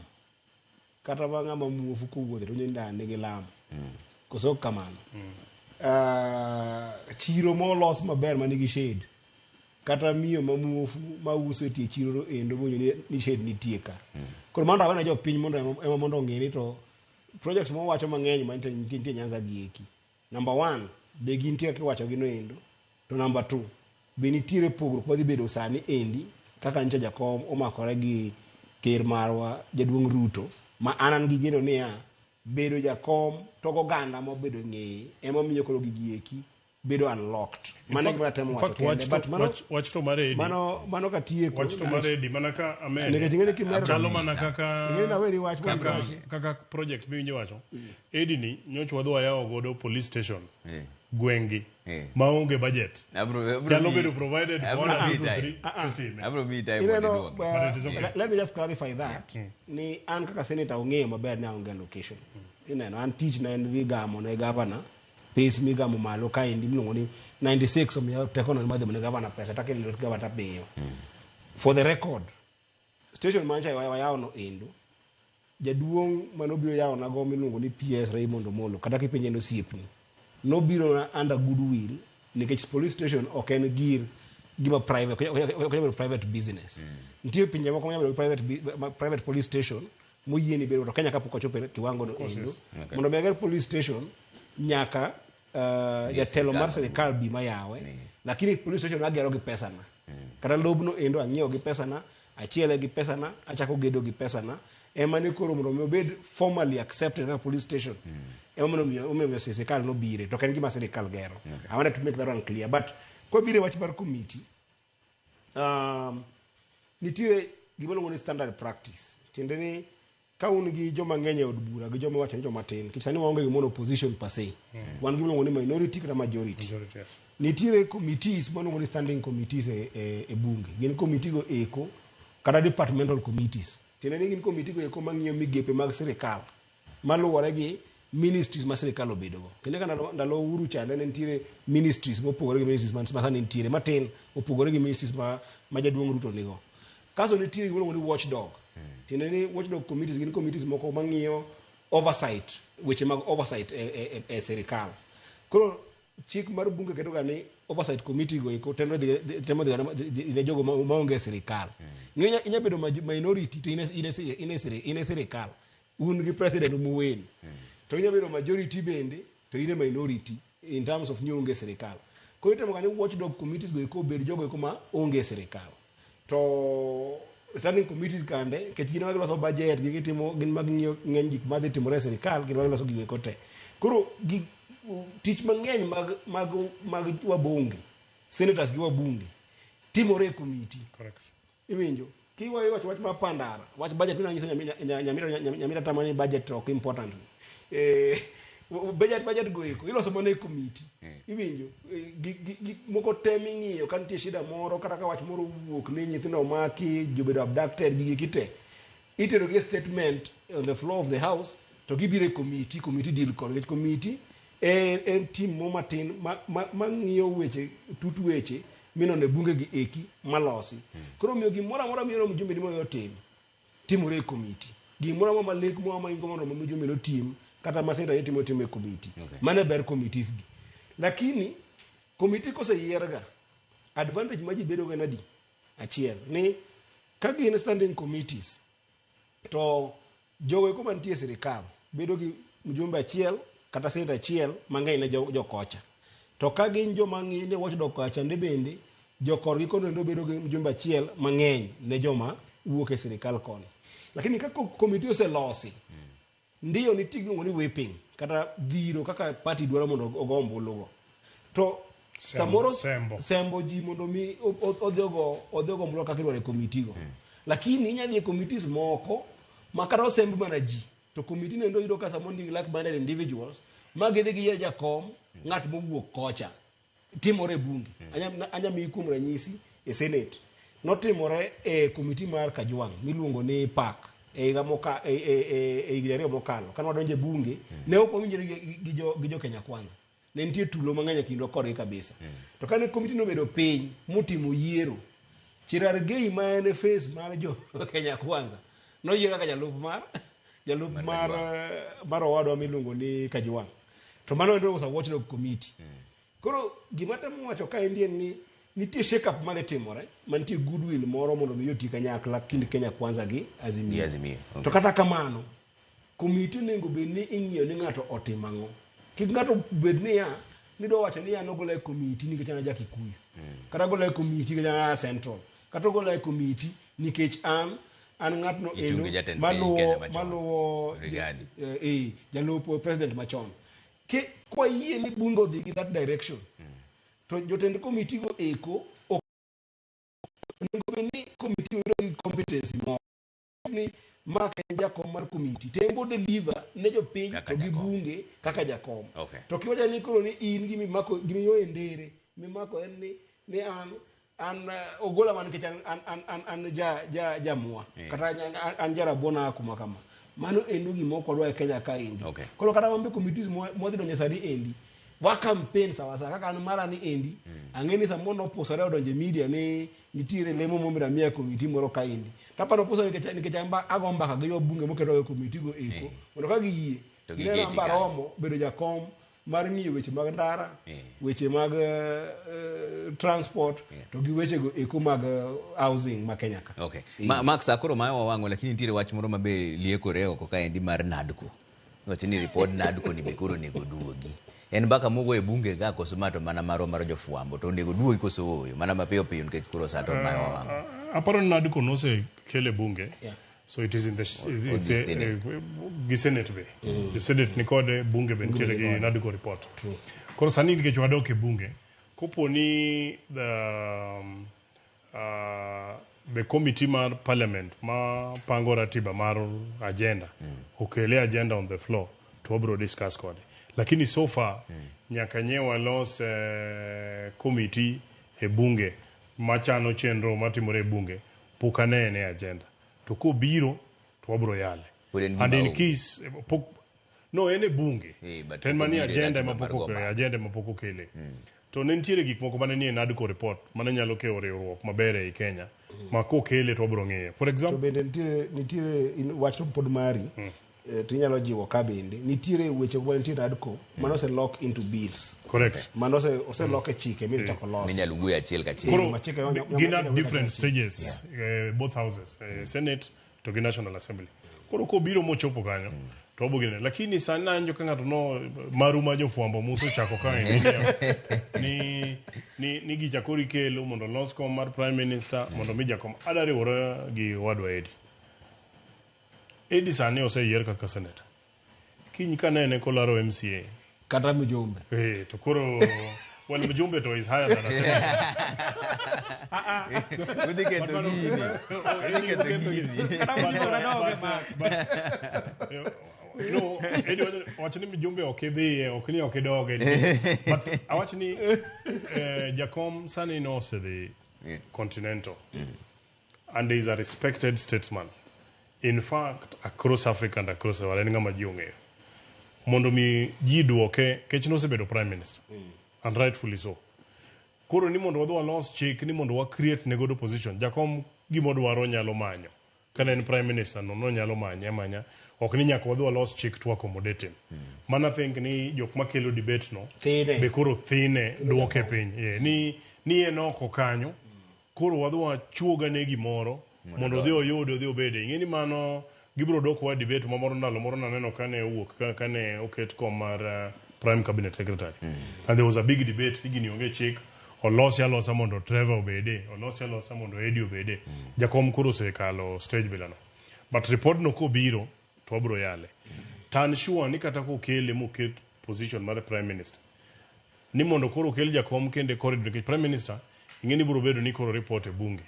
kata bang'a ma muofu kowuothe to ndara nigi lam. Koso kamano. Chiro molos maber manigi shade kata miyo ma muofu ma uso tie chiro endo bonyo ni shade nitie ka. Koro mondo awana jo piny mondo ema mondo ng'eni to project mo wacho mang'eny ma nitie Nyanza gieki. Number 1, be gintie kiwacho gino endo. To number 2, be nitiere pogruok madhi bedo sani endi kaka nitie jakom omakore gi ker marwa Jaduong' Ruto ma anan gi geno niya bedo jakom to goganda mobedo ng'eye ema miyo koro gigieki bedo unlocked. Mane gima temo wacho kende. But watch to maredi. Mano ka tieko. Watch to maredi. Mana ka amene. Nege tingene kimero. Chalo mana kaka. Ngene na weri watch. Kaka project mi wacho. Edi ni nyoch wadwa yawo godo police station. Gwengi. Maonge budget. Jalo bedo provided 1 or 2 3. Abro mi time. Let me just clarify that. Ni an kaka senator ong'eyo maber ni aonge location. Ineno an tich na en dhi gamo ne governor. Pes mi gamo malo ka endi miluongo ni 96 omiyo tekono madhi ne governor pesa takelo lot governor tapiyo. For the record, station mancha yawo no endo. Jaduong' manobiro yawo na go miluongo ni PS Raymond Omolo kata kipenje no siepni. Nobiro na under goodwill nikech police station ok en gir gima private business. Nitie pinje moko nyalo private police station moyieni bedo to Kenya kapok ochopo kiwango no endo. Mondo beger police station nyaka jatelo mar serikal bima yawe lakini police station agero gi pesa na kata lobno endo ang'iewo gi pesa na achiele gi pesa na achako gedo gi pesa na ema ni koro mondo obed formally accepted at a police station. Ema sirikal no bire to kan gima sirikal gero. I wanted to make that one clear, but ko bire wach bar committee nitire gima luongo ni standard practice. Tiende ni ka un gi joma ng'eny e od bura gi joma wacho ni joma tin, kisani waonge gi mono opposition per se. Wan gima luongo ni minority kata majority. Nitire committees maluongo ni standing committees e bunge. Gin committee go eko kata departmental committees. Tiende ni gin committee go eko mang'iyo migepe mag sirikal maluwore gi ministries ma sirikal obedogo. Kendo kana ndalo uru chande ne nitiere ministries mopogore gi ministries ma sani nitiere matin opogore gi ministries ma jaduong' Ruto nigo. Kaso nitiere gima luongo ni watchdog. Tiende ni watchdog committees gin committees moko mang'iyo oversight, weche mag oversight e sirikal. Koro chik mar bunge keto ga ni oversight committee go eko temo ne jogo maonge sirikal. Inya bedo minority to ine sirikal. Un gi president muwen. To inya bedo majority bende to ine minority in terms of nyonge sirikal. Ko itemo ga ni watchdog committees go eko bedo jogo eko ma onge sirikal. To standing committees kande kech gin mag loso budget gin mag ng'eny gik madhi timore sirikal gin mag loso gigo eko te. Koro tich mang'eny mag wabunge, senators gi wabunge timore e committee. Correct. Iwinjo kiwayo wach ma pandara wach budget mina nyiso nyamira tamani budget ok important. Budget go eko iloso mana e committee. Iwinjo moko temi ng'iyo ka nitie shida moro kata ka wach moro wuok ni nyithindo maki jobedo abducted gi kite itero gi statement on the floor of the house to gibiro e committee deal kod committee en team mo matin mang'iyo weche tutu weche minone bunge gi eki malosi. Koro miyo gimoro amora miro mjumbe ni moyo timore e committee. Gimoro amora malek mo ama ingo mondo mjumbe no team kata masenta yetimo e committee. Mane ber committees gi. Lakini committee kose yierga advantage maji bedo ga nadi achiel ni ka gin standing committees to jogo eko mantie sirikal bedo gi mjumbe achiel kata seneta achiel mang'eny ne jokocha. To ka gin joma ng'ine watchdog kocha nde bende jokorgi kono ndo bedo gi mjumbe achiel mang'eny ne joma wuok e sirikal kono. Lakini ka committee oselosi ndiyo nitie gino ni whipping kata dhiro kaka party dwaro mondo ogo ombulugo. To samoro sembo ji mondo mi odhiogo ombulugo kaka idwaro e committee go. Lakini inya dhi e committees moko makata osemb mana ji to committee nendo yudo ka samondi like-minded individuals magidhi gi jakom ng'at mowuok kocha timore bunge. Anya mi kuom ranyisi e Senate notimore e committee mar Kajwang' miluongo ni Park higa ariyo mokalo kane wadonjo e bunge ne ok owinjore gi jo Kenya Kwanza. Ne nitie tulo mang'eny kindwa kodgi kabisa. To kane committee nobedo piny motimo yiero Cherargei ma en face mar jo Kenya Kwanza noyiero kaka jalup mar owadwa miluongo ni Kajwang'. To mano endo was a watchdog committee. Koro gima temo wacho ka endien ni nitie shake up madhi timore mantie goodwill moro mondo mi yoti kanyakla kind Kenya Kwanza gi Azimio. Okay. To kata kamano committee nengo bed ni ing'iyo ni ng'ato otim ang'o. Kik ng'ato bed ni ni do wacho ni an ogola e committee nikech an Jakikuyu. Kata ogola e committee nikech an Central. Kata ogola e committee nikech an ng'atno maluwo jalup president machon. Kwa yie ni bungo dhi gi that direction. To jotend committee go eko ni committee with competence mo ni maka jakom mar committee tembo deliver ne jopiny to gi bunge kaka jakom. To kiwacha ni koro ni in gimi mako gimi yo endere mimako en ni an ogola man nikech an jamua kata an jarabona kuma kama. Mano endo gimoko dwa e Kenya ka endi. Koro kata mambe committees modhi donjo sani endi wa campaign sawa kaka an mara ni endi ang'eni samono posore odonje media ni nitiere lemo momira mia committee moro ka endi tapano posore nikech amba agomba ka giyo bunge moketo e committee go eko mondo ka giyie gine amba romo bedo jakom mar ng'iyo weche mag ndara weche mag transport to gi weche go eko mag housing ma Kenya ka. Okay. Max akoro mayo wawango lakini nitiere wach moro mabe liekore oko ka endi mar NADCO. Wacho ni report NADCO ni bekoro nego duogi. En baka mugo e bunge ga koso mato mana mar jofuambo to nego duogi koso oyo mana mapiyo piyo nikech koro sato mayo wawango. Aparo NADCO no se kele bunge. So it is in the gi Senate be. The Senate ni kode bunge be nitiere gi NADCO report. Koro sani nikech wadok e bunge, kopo ni the committee mar parliament ma pango ratiba mar agenda okele agenda on the floor to obro discuss kode. Lakini so far nyaka nyewa los committee e bunge machano chenro matimore e bunge pukane ne agenda to ko biro to obro yale. And in case no ene bunge ten mani agenda mapoko kele to ne nitiere gik moko mane nie NADCO report mane nyalo kewo riwruok maber e Kenya ma ko kele to obro ng'eyo. For example, to bende nitiere wach pod mari to inyalo jiwo ka bende nitiere weche ma nitiere NADCO mano se lock into bills. Correct. Mano se lock e chike mi chako los. Minyalo wuoyo achiel ka achiel. Gina different stages, both houses, Senate to the National Assembly. Koro ko biro mochopo kanyo to obogene, lakini sana anjo ka ng'ato no maruma jofuambo muso chako kae ni gichakori kelo mondo los kom mar prime minister mondo mi jakom adare ora gi wadwa Edi sani oseyier kaka senator. Kiny kanene kolaro MCA kata mjumbe. To koro well mjumbe to is higher than a senator. You know, anyway, watching mjumbe okidhi okni okidoge. But awachni Jakom sani knows the Continental. And he is a respected statesman. In fact, across Africa and across the world, ngama jiong'eyo. Mondo mi ji duoke, kech nosebedo prime minister. And rightfully so. Koro ni mondo wadwa los chik, ni mondo wa create negodo position. Jakom gimo dwaro nyalo manyo. Kana en prime minister no nyalo manya. Ok ni nyaka wadwa los chik to accommodate him. Mana think ni jok makelo debate no. Be koro thine duoke piny. Ni enoko kanyo. Koro wadwa chuoga ne gimoro. Mondo dhi oyudo dhi obede. Ng'eni mano gibro doko wa debate mamoro ndalo moro naneno kane owuok kane oket kom mar prime cabinet secretary. And there was a big debate igini onge chik olosi alosa mondo Trevor obede, olosi alosa mondo Eddie obede. Jakom koro sekalo stage bilano. But report no ko biro to obro yale. Tan sure ni kata ko kele moket position mar prime minister. Ni mondo koro kel jakom kende corridor ke prime minister ingeni bro bedo ni koro report e bunge.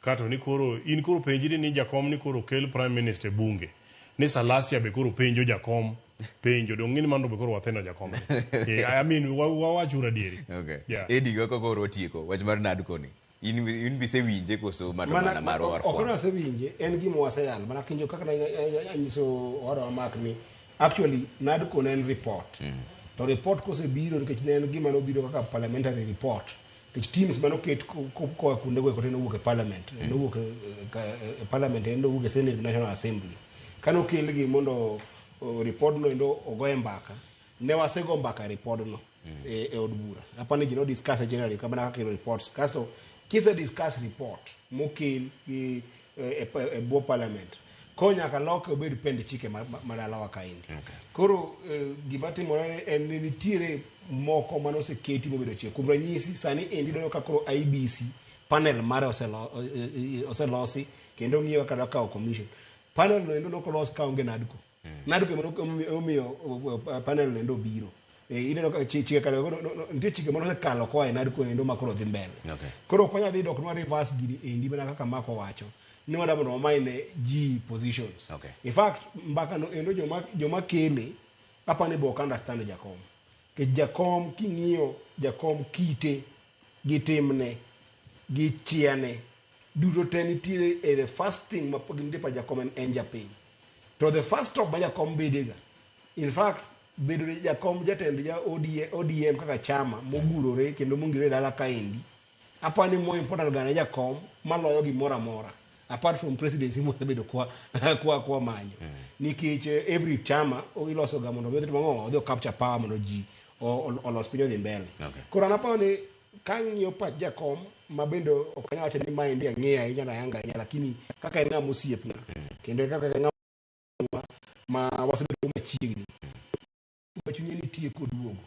Kato ni koro in koro penjiri ni jakom ni koro kel prime minister bunge ni Salasia be koro penjo jakom penjo do ngini mando be koro watheno jakom. I mean wawachura dieri. Okay. Yeah. Edi go koro tieko wach mar NADCO ni in bi se winje koso mana maro war fo. Okona se winje en gimo waseyal mana kinjo kaka anyiso oro mak ni actually NADCO nen report. To report ko se biro nikech nen gima no biro kaka parliamentary report. Which teams manoket ko kunde go koteno wuok e parliament no wuok e parliament no wuok e Senate National Assembly kano kelgi mondo report no endo ogoye mbaka ne wasego mbaka report no e od bura apani gino discuss generally kama na kelo reports kaso kisa discuss report mokel e bo parliament konya ka lok obed pende chike madala wa kaindi koro gimatimore en nitiere moko manose keti mobedo chie kuom ranyisi sani endi dono ka koro IBC panel mare oselosi kendo ng'iyo kada ka commission panel no endo nokolos ka onge NADCO omiyo panel no endo biro ine no chike kada nitie chike manose kalo kwa NADCO endo makoro dhi mbele koro konya dhi dok no reverse gidi endi bana kaka mako wacho ni wada mondo mine G positions. In fact mbaka no endo joma kele apani bo understand jakom ke jakom king'iyo jakom kite gi timne gi chiane duto te nitiere the first thing ma poginde pa jakom en japiny to the first stop ma jakom bedega in fact bedo jakom jatend ja ODM kaka chama mogurore kendo mongire dala kaendi apani mo important gana jakom maloyo gimoro amora apart from presidency mo bedo kwa manyo nikech every chama iloso ga mondo bedo mango odhi capture power mondo ji olos pinyo dhi mbele koro anapone kanyo pa jakom mabendo okanya wacho ni mind ang'eya inyana yanga lakini kaka ina musiepna kendo kaka ma wasebedo machiegni wachunye ni tie kod duogo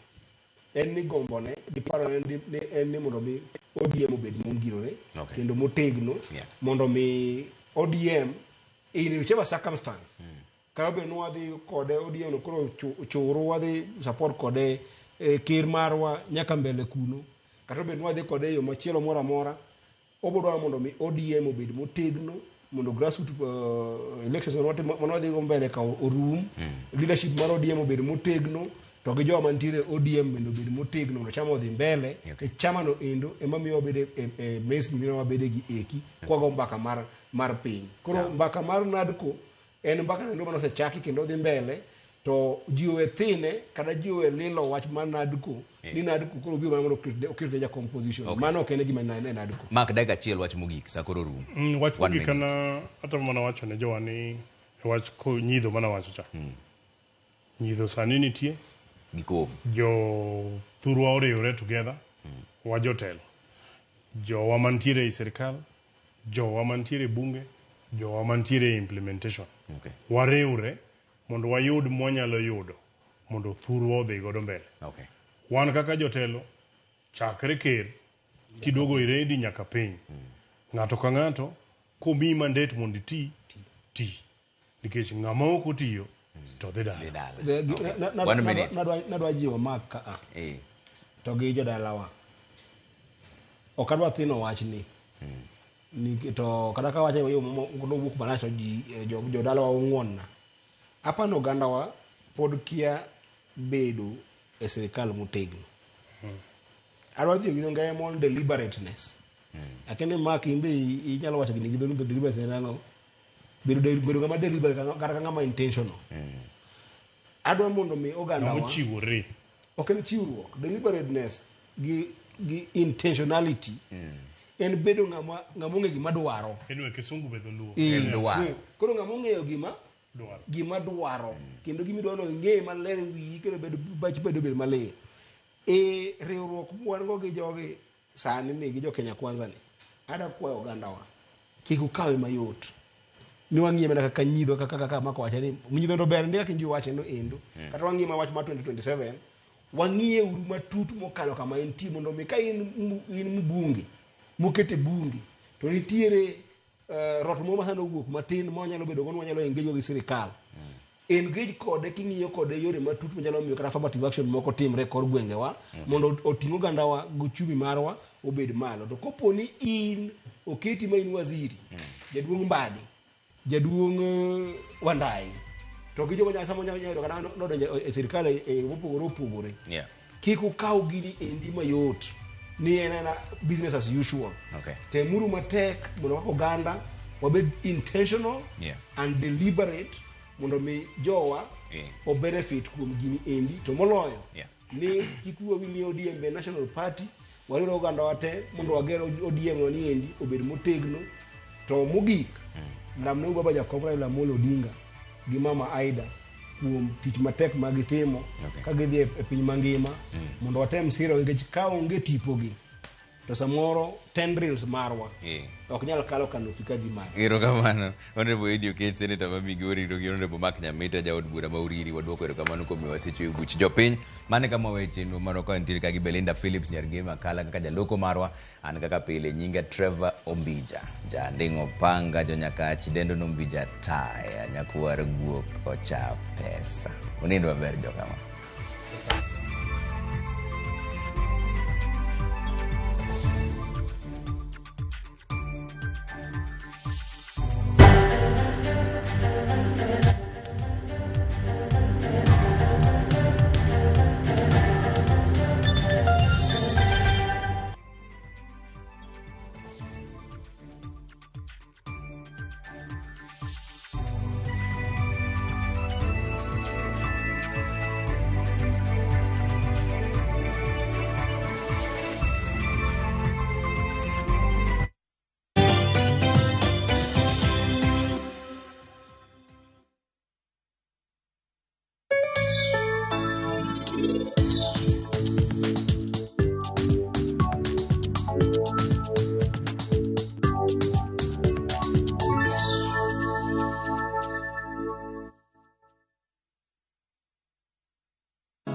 en ni gombone di paro en ni mondo mi ODM obed mongirore kendo motegno mondo mi ODM in whichever circumstance kara be no wadhi kode ODM no koro churu wadhi support kode kir marwa nyaka mbele kuno kata be no wadhi kode yo machielo mora mora obodwa mondo mi ODM obed motegno mondo grassroots elections mondo wadhi go mbele ka orum leadership mar ODM obed motegno to gi joma mantiere ODM bende obed motegno mondo chama odhi mbele e chama no endo ema miyo obede e mes ndino wabede gi eki kwago mbaka mar piny koro mbaka mar NADCO en mbaka ndo mano sechaki kendo dhi mbele to jiwe thine kada jiwe lilo wach mar NADCO ni NADCO koro biyo mondo okirte ja composition mano ok en gima NADCO Mark daga chiel wach mogik sa koro rum wach mogik kana hata mana wacho ne jowani wach ko nyidho mana wacho cha nyidho sani nitie giko jo thurwa oriwre together wa jotelo jowa mantiere e sirkal jowa mantiere bunge jowa mantiere implementation wariwre mondo wayud mwanyalo yudo mondo thurwa odhi godo mbele wan kaka jotelo chakre ker kidogo iredi nyaka piny ng'ato ka ng'ato komiyi mandate mondo iti nikech ng'ama ok otiyo to dhi dala nadwa jiwo Mark ka to gi jodalawa ok adwa thino wachni to kada ka wacho yo mondo wuok banacho jodalawa ong'wonna apano ogandawa pod kia bedo e sirikal motegno adwa dhiyo gi ngae mon deliberateness akene Mark imbe inyalo wacho gini gido deliberateness nano bedo ngama deliberate kata ngama intentional adwa mondo mi ogandawa chiwore ok en chiwruok deliberateness gi intentionality en bedo ngama ng'e gima dwaro enwe kisungu bedo luo koro ng'ama ong'eyo gima dwaro kendo gima dwaro ng'e maler wi kendo bedo maler e riwruok wan go gi jogi sani ni gi jo Kenya Kwanza ni ada kwayo ogandawa kik ukawe mayot ni wang'iye mana kaka nyidho kaka Mark wacho ni nyidho ndo ber ndika kinji wache no endo kata wang'iye ma wach ma 2027 wang'iye uru matut mokalo kama entie mondo mi ka in mbunge mokete bunge to nitiere rot mo masano wuok matin ma nyalo bedo gon wanyalo engage gi sirikal engage kode king'iyo kode yore matut manyalo miyo kata affirmative action moko timre kor gwengewa mondo oting'o gandawa gochumi marwa obed malo to koponi in oketi ma in waziri jaduong' Mbadi jaduong' Wandai to gi joma nyasamo nyayo kana nodonjo e sirikal e mopogore opogore kik ukaw gini endi mayot ni en business as usual temuru matek mondo wako ganda wabed intentional and deliberate mondo mi jowa o benefit kuom gini endi to moloyo ni kikuwa wini ODM National Party waliro ganda wate mondo wagero ODM wani endi obed motegno to mogik namne baba Jacob Raila Amolo Odinga gi mama Aida kuom tich matek magitimo ka gidhi e piny mangima mondo watem siro nikech ka onge tipogi to samoro tendrils marwa ok nyal kalo kanopi ka gimar erokamano Honorable Eddie Oketch Senator ma Migori to gi Honorable Mark Nyamita jaod bura ma Uriri waduoko erokamano kuom miwa seche buch jopiny mane kama weche chenro mano ka nitie kagi Belinda Phillips Nyargema Kala kaka jaloko marwa an kaka pile nyinga Trevor Ombija jandingo panga jonyakachi dendo nombija taya nyakwar guok ocha pesa unindo maber jokama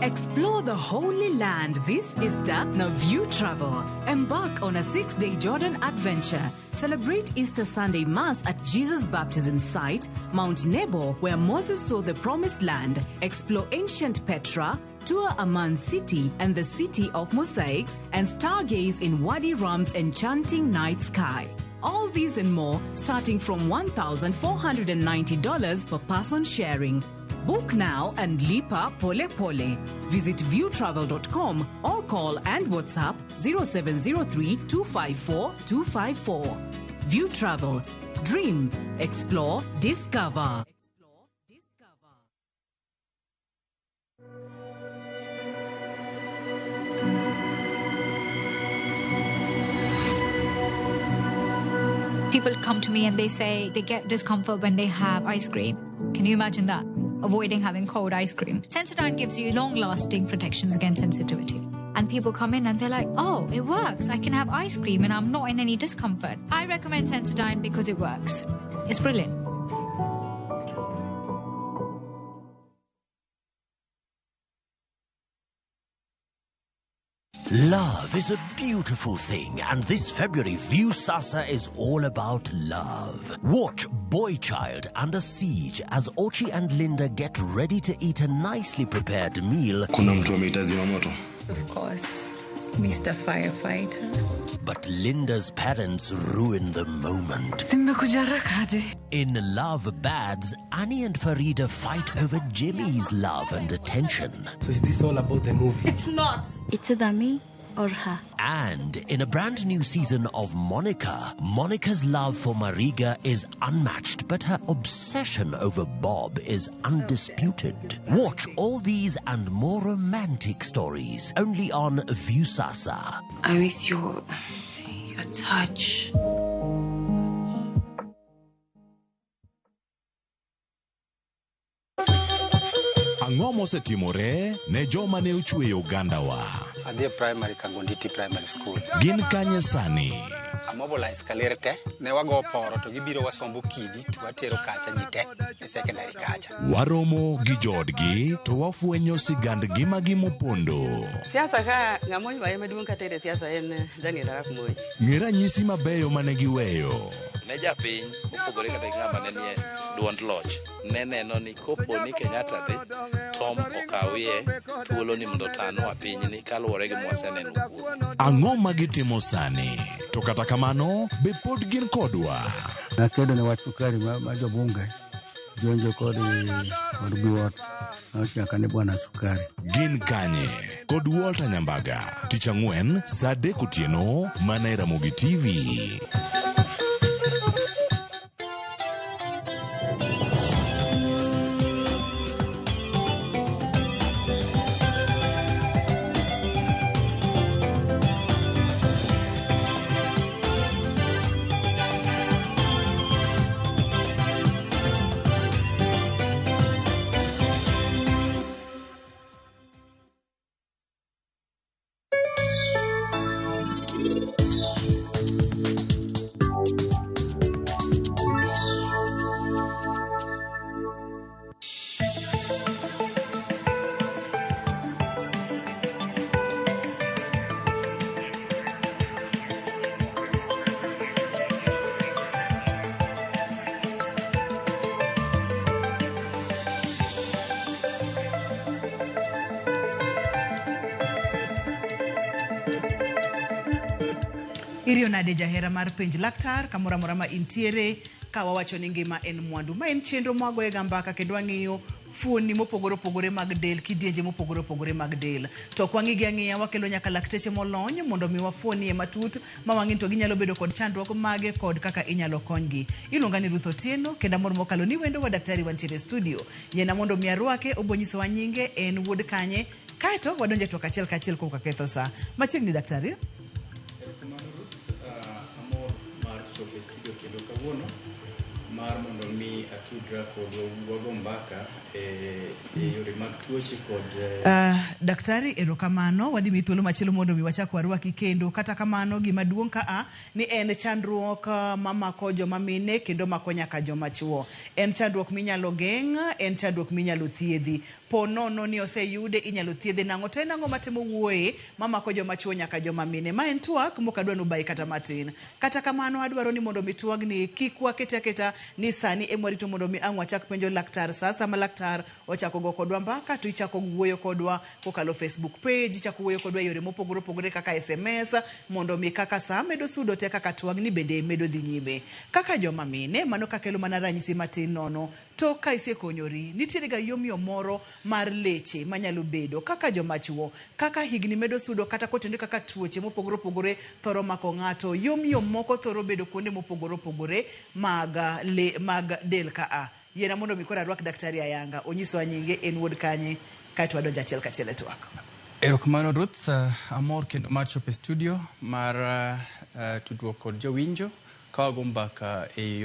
Explore the Holy Land this Easter na View Travel. Embark on a 6-day Jordan adventure. Celebrate Easter Sunday Mass at Jesus Baptism Site, Mount Nebo, where Moses saw the Promised Land. Explore ancient Petra, tour Amman City and the City of Mosaics, and stargaze in Wadi Ram's enchanting night sky. All these and more starting from $1,490 per person sharing. Book now and lipa pole pole. Visit viewtravel.com or call and WhatsApp 0703 254 254. View Travel. Dream, explore, discover. People come to me and they say they get discomfort when they have ice cream. Can you imagine that? Avoiding having cold ice cream. Sensodyne gives you long-lasting protection against sensitivity. And people come in and they're like, oh, it works. I can have ice cream and I'm not in any discomfort. I recommend Sensodyne because it works. It's brilliant. Love is a beautiful thing, and this February, View Sasa is all about love. Watch Boy Child Under Siege as Ochi and Linda get ready to eat a nicely prepared meal. Kuna mtu ameita zimamoto? Of course, Mr. Firefighter. But Linda's parents ruin the moment. In Love Bads, Annie and Farida fight over Jimmy's love and attention. So is this all about the movie? It's not. It's either me or her. And in a brand new season of Monica, Monica's love for Mariga is unmatched, but her obsession over Bob is undisputed. Watch all these and more romantic stories only on View Sasa. I miss your touch. Ang'o mosetimore ne joma ne ochweyo Ugandawa? Adhi primary Kangonditi Primary School. Gin kanye sani? Amobilize kalerte ne wago poro to gibiro wasombo kidi to watero kacha jite e secondary kacha. Waromo gi jodgi to wafwenyo sigandgi magimopondo. Siasa ka ng'amoni wae maduong' katere siasa en Daniel Arap Moi. Ng'era nyisi mabeyo mane giweyo. Ne japiny opogore kata ng'ama ne nie duond loch. Ne neno ni kopo ni Kenyatta dhi Tom okawie thuolo ni mondo tano apiny ni kaluwore gi mwaseneno kuome. Ang'o magitimo sani? To kata kamano, be pod gin kodwa? Nakedo ne wach sukari ma jobunge jonjo kod biwot nochaka ne bwana sukari. Gin kanye kod Walter Nyambaga tich ang'wen saa 3 otieno mana e Ramogi TV. Irionade jahera mar penj laktar kamora mora ma intiere ka wawacho ni ngima en mwandu. Ma en chenro mwago e gambaka kendo wang'iyo fuoni mopogore opogore mag del, kidienje mopogore opogore mag del. To kwangi gi ang'iya wakelo nyaka lakteche molony mondo mi wafuoni e matut ma wang'in to ginyalo bedo kod chandruok mage kod kaka inyalo konygi. Iluonga ni Ruth Otieno kenda mor mokalo ni wendo wa daktari wantiere studio. Yena mondo mi arwake obonyiso wa nyinge en wuod kanye kaeto wadonje to kachiel kachiel koka ketho sa. Machiegni daktari. mar mondo mi atudra kod wago mbaka yore mag tuoche kod daktari erokamano wadhi mi thuolo machielo mondo mi wachak warwaki kendo kata kamano gima duong' ka ni en chandruok mamako joma mine kendo mako nyaka joma chuo. En chandruok minyalo geng', en chandruok minyalo thiedhi. Ponono ni oseyude inyalo thiedhe nang'o to en ang'o matimo wuoye mamako joma chuo nyaka joma mine. Ma en twak mokadwa nubai kata matin. Kata kamano adwaro ni mondo mi twagni kik waketa keta ni sani emwarito mondo mi ang' wachak penjo laktar sasa ma laktar ochako go kodwa mbaka to ichako wuoyo kodwa kokalo Facebook page, ichako wuoyo kodwa yore mopogore opogore kaka SMS mondo mi kaka saa medo sudo te kaka twagni bende medo dhi nyime. Kaka joma mine mano kakelo mana ranyisi matin nono to ka isekonyori nitiere ga yomyom moro mar leche manyalo bedo kaka joma chuo kaka higni medo sudo kata kotende kaka tuoche mopogore opogore thoro mako ng'ato. Yomyom moko thoro bedo kuonde mopogore opogore mag del ka yena mondo mi kora rwak daktari Ayanga onyiso nyinge en wuod kanye kaito wadonja achiel kachiel e twak. Erokamano Ruth, amor kendo mar chopo e studio mar tudruok kod jowinjo ka wago mbaka e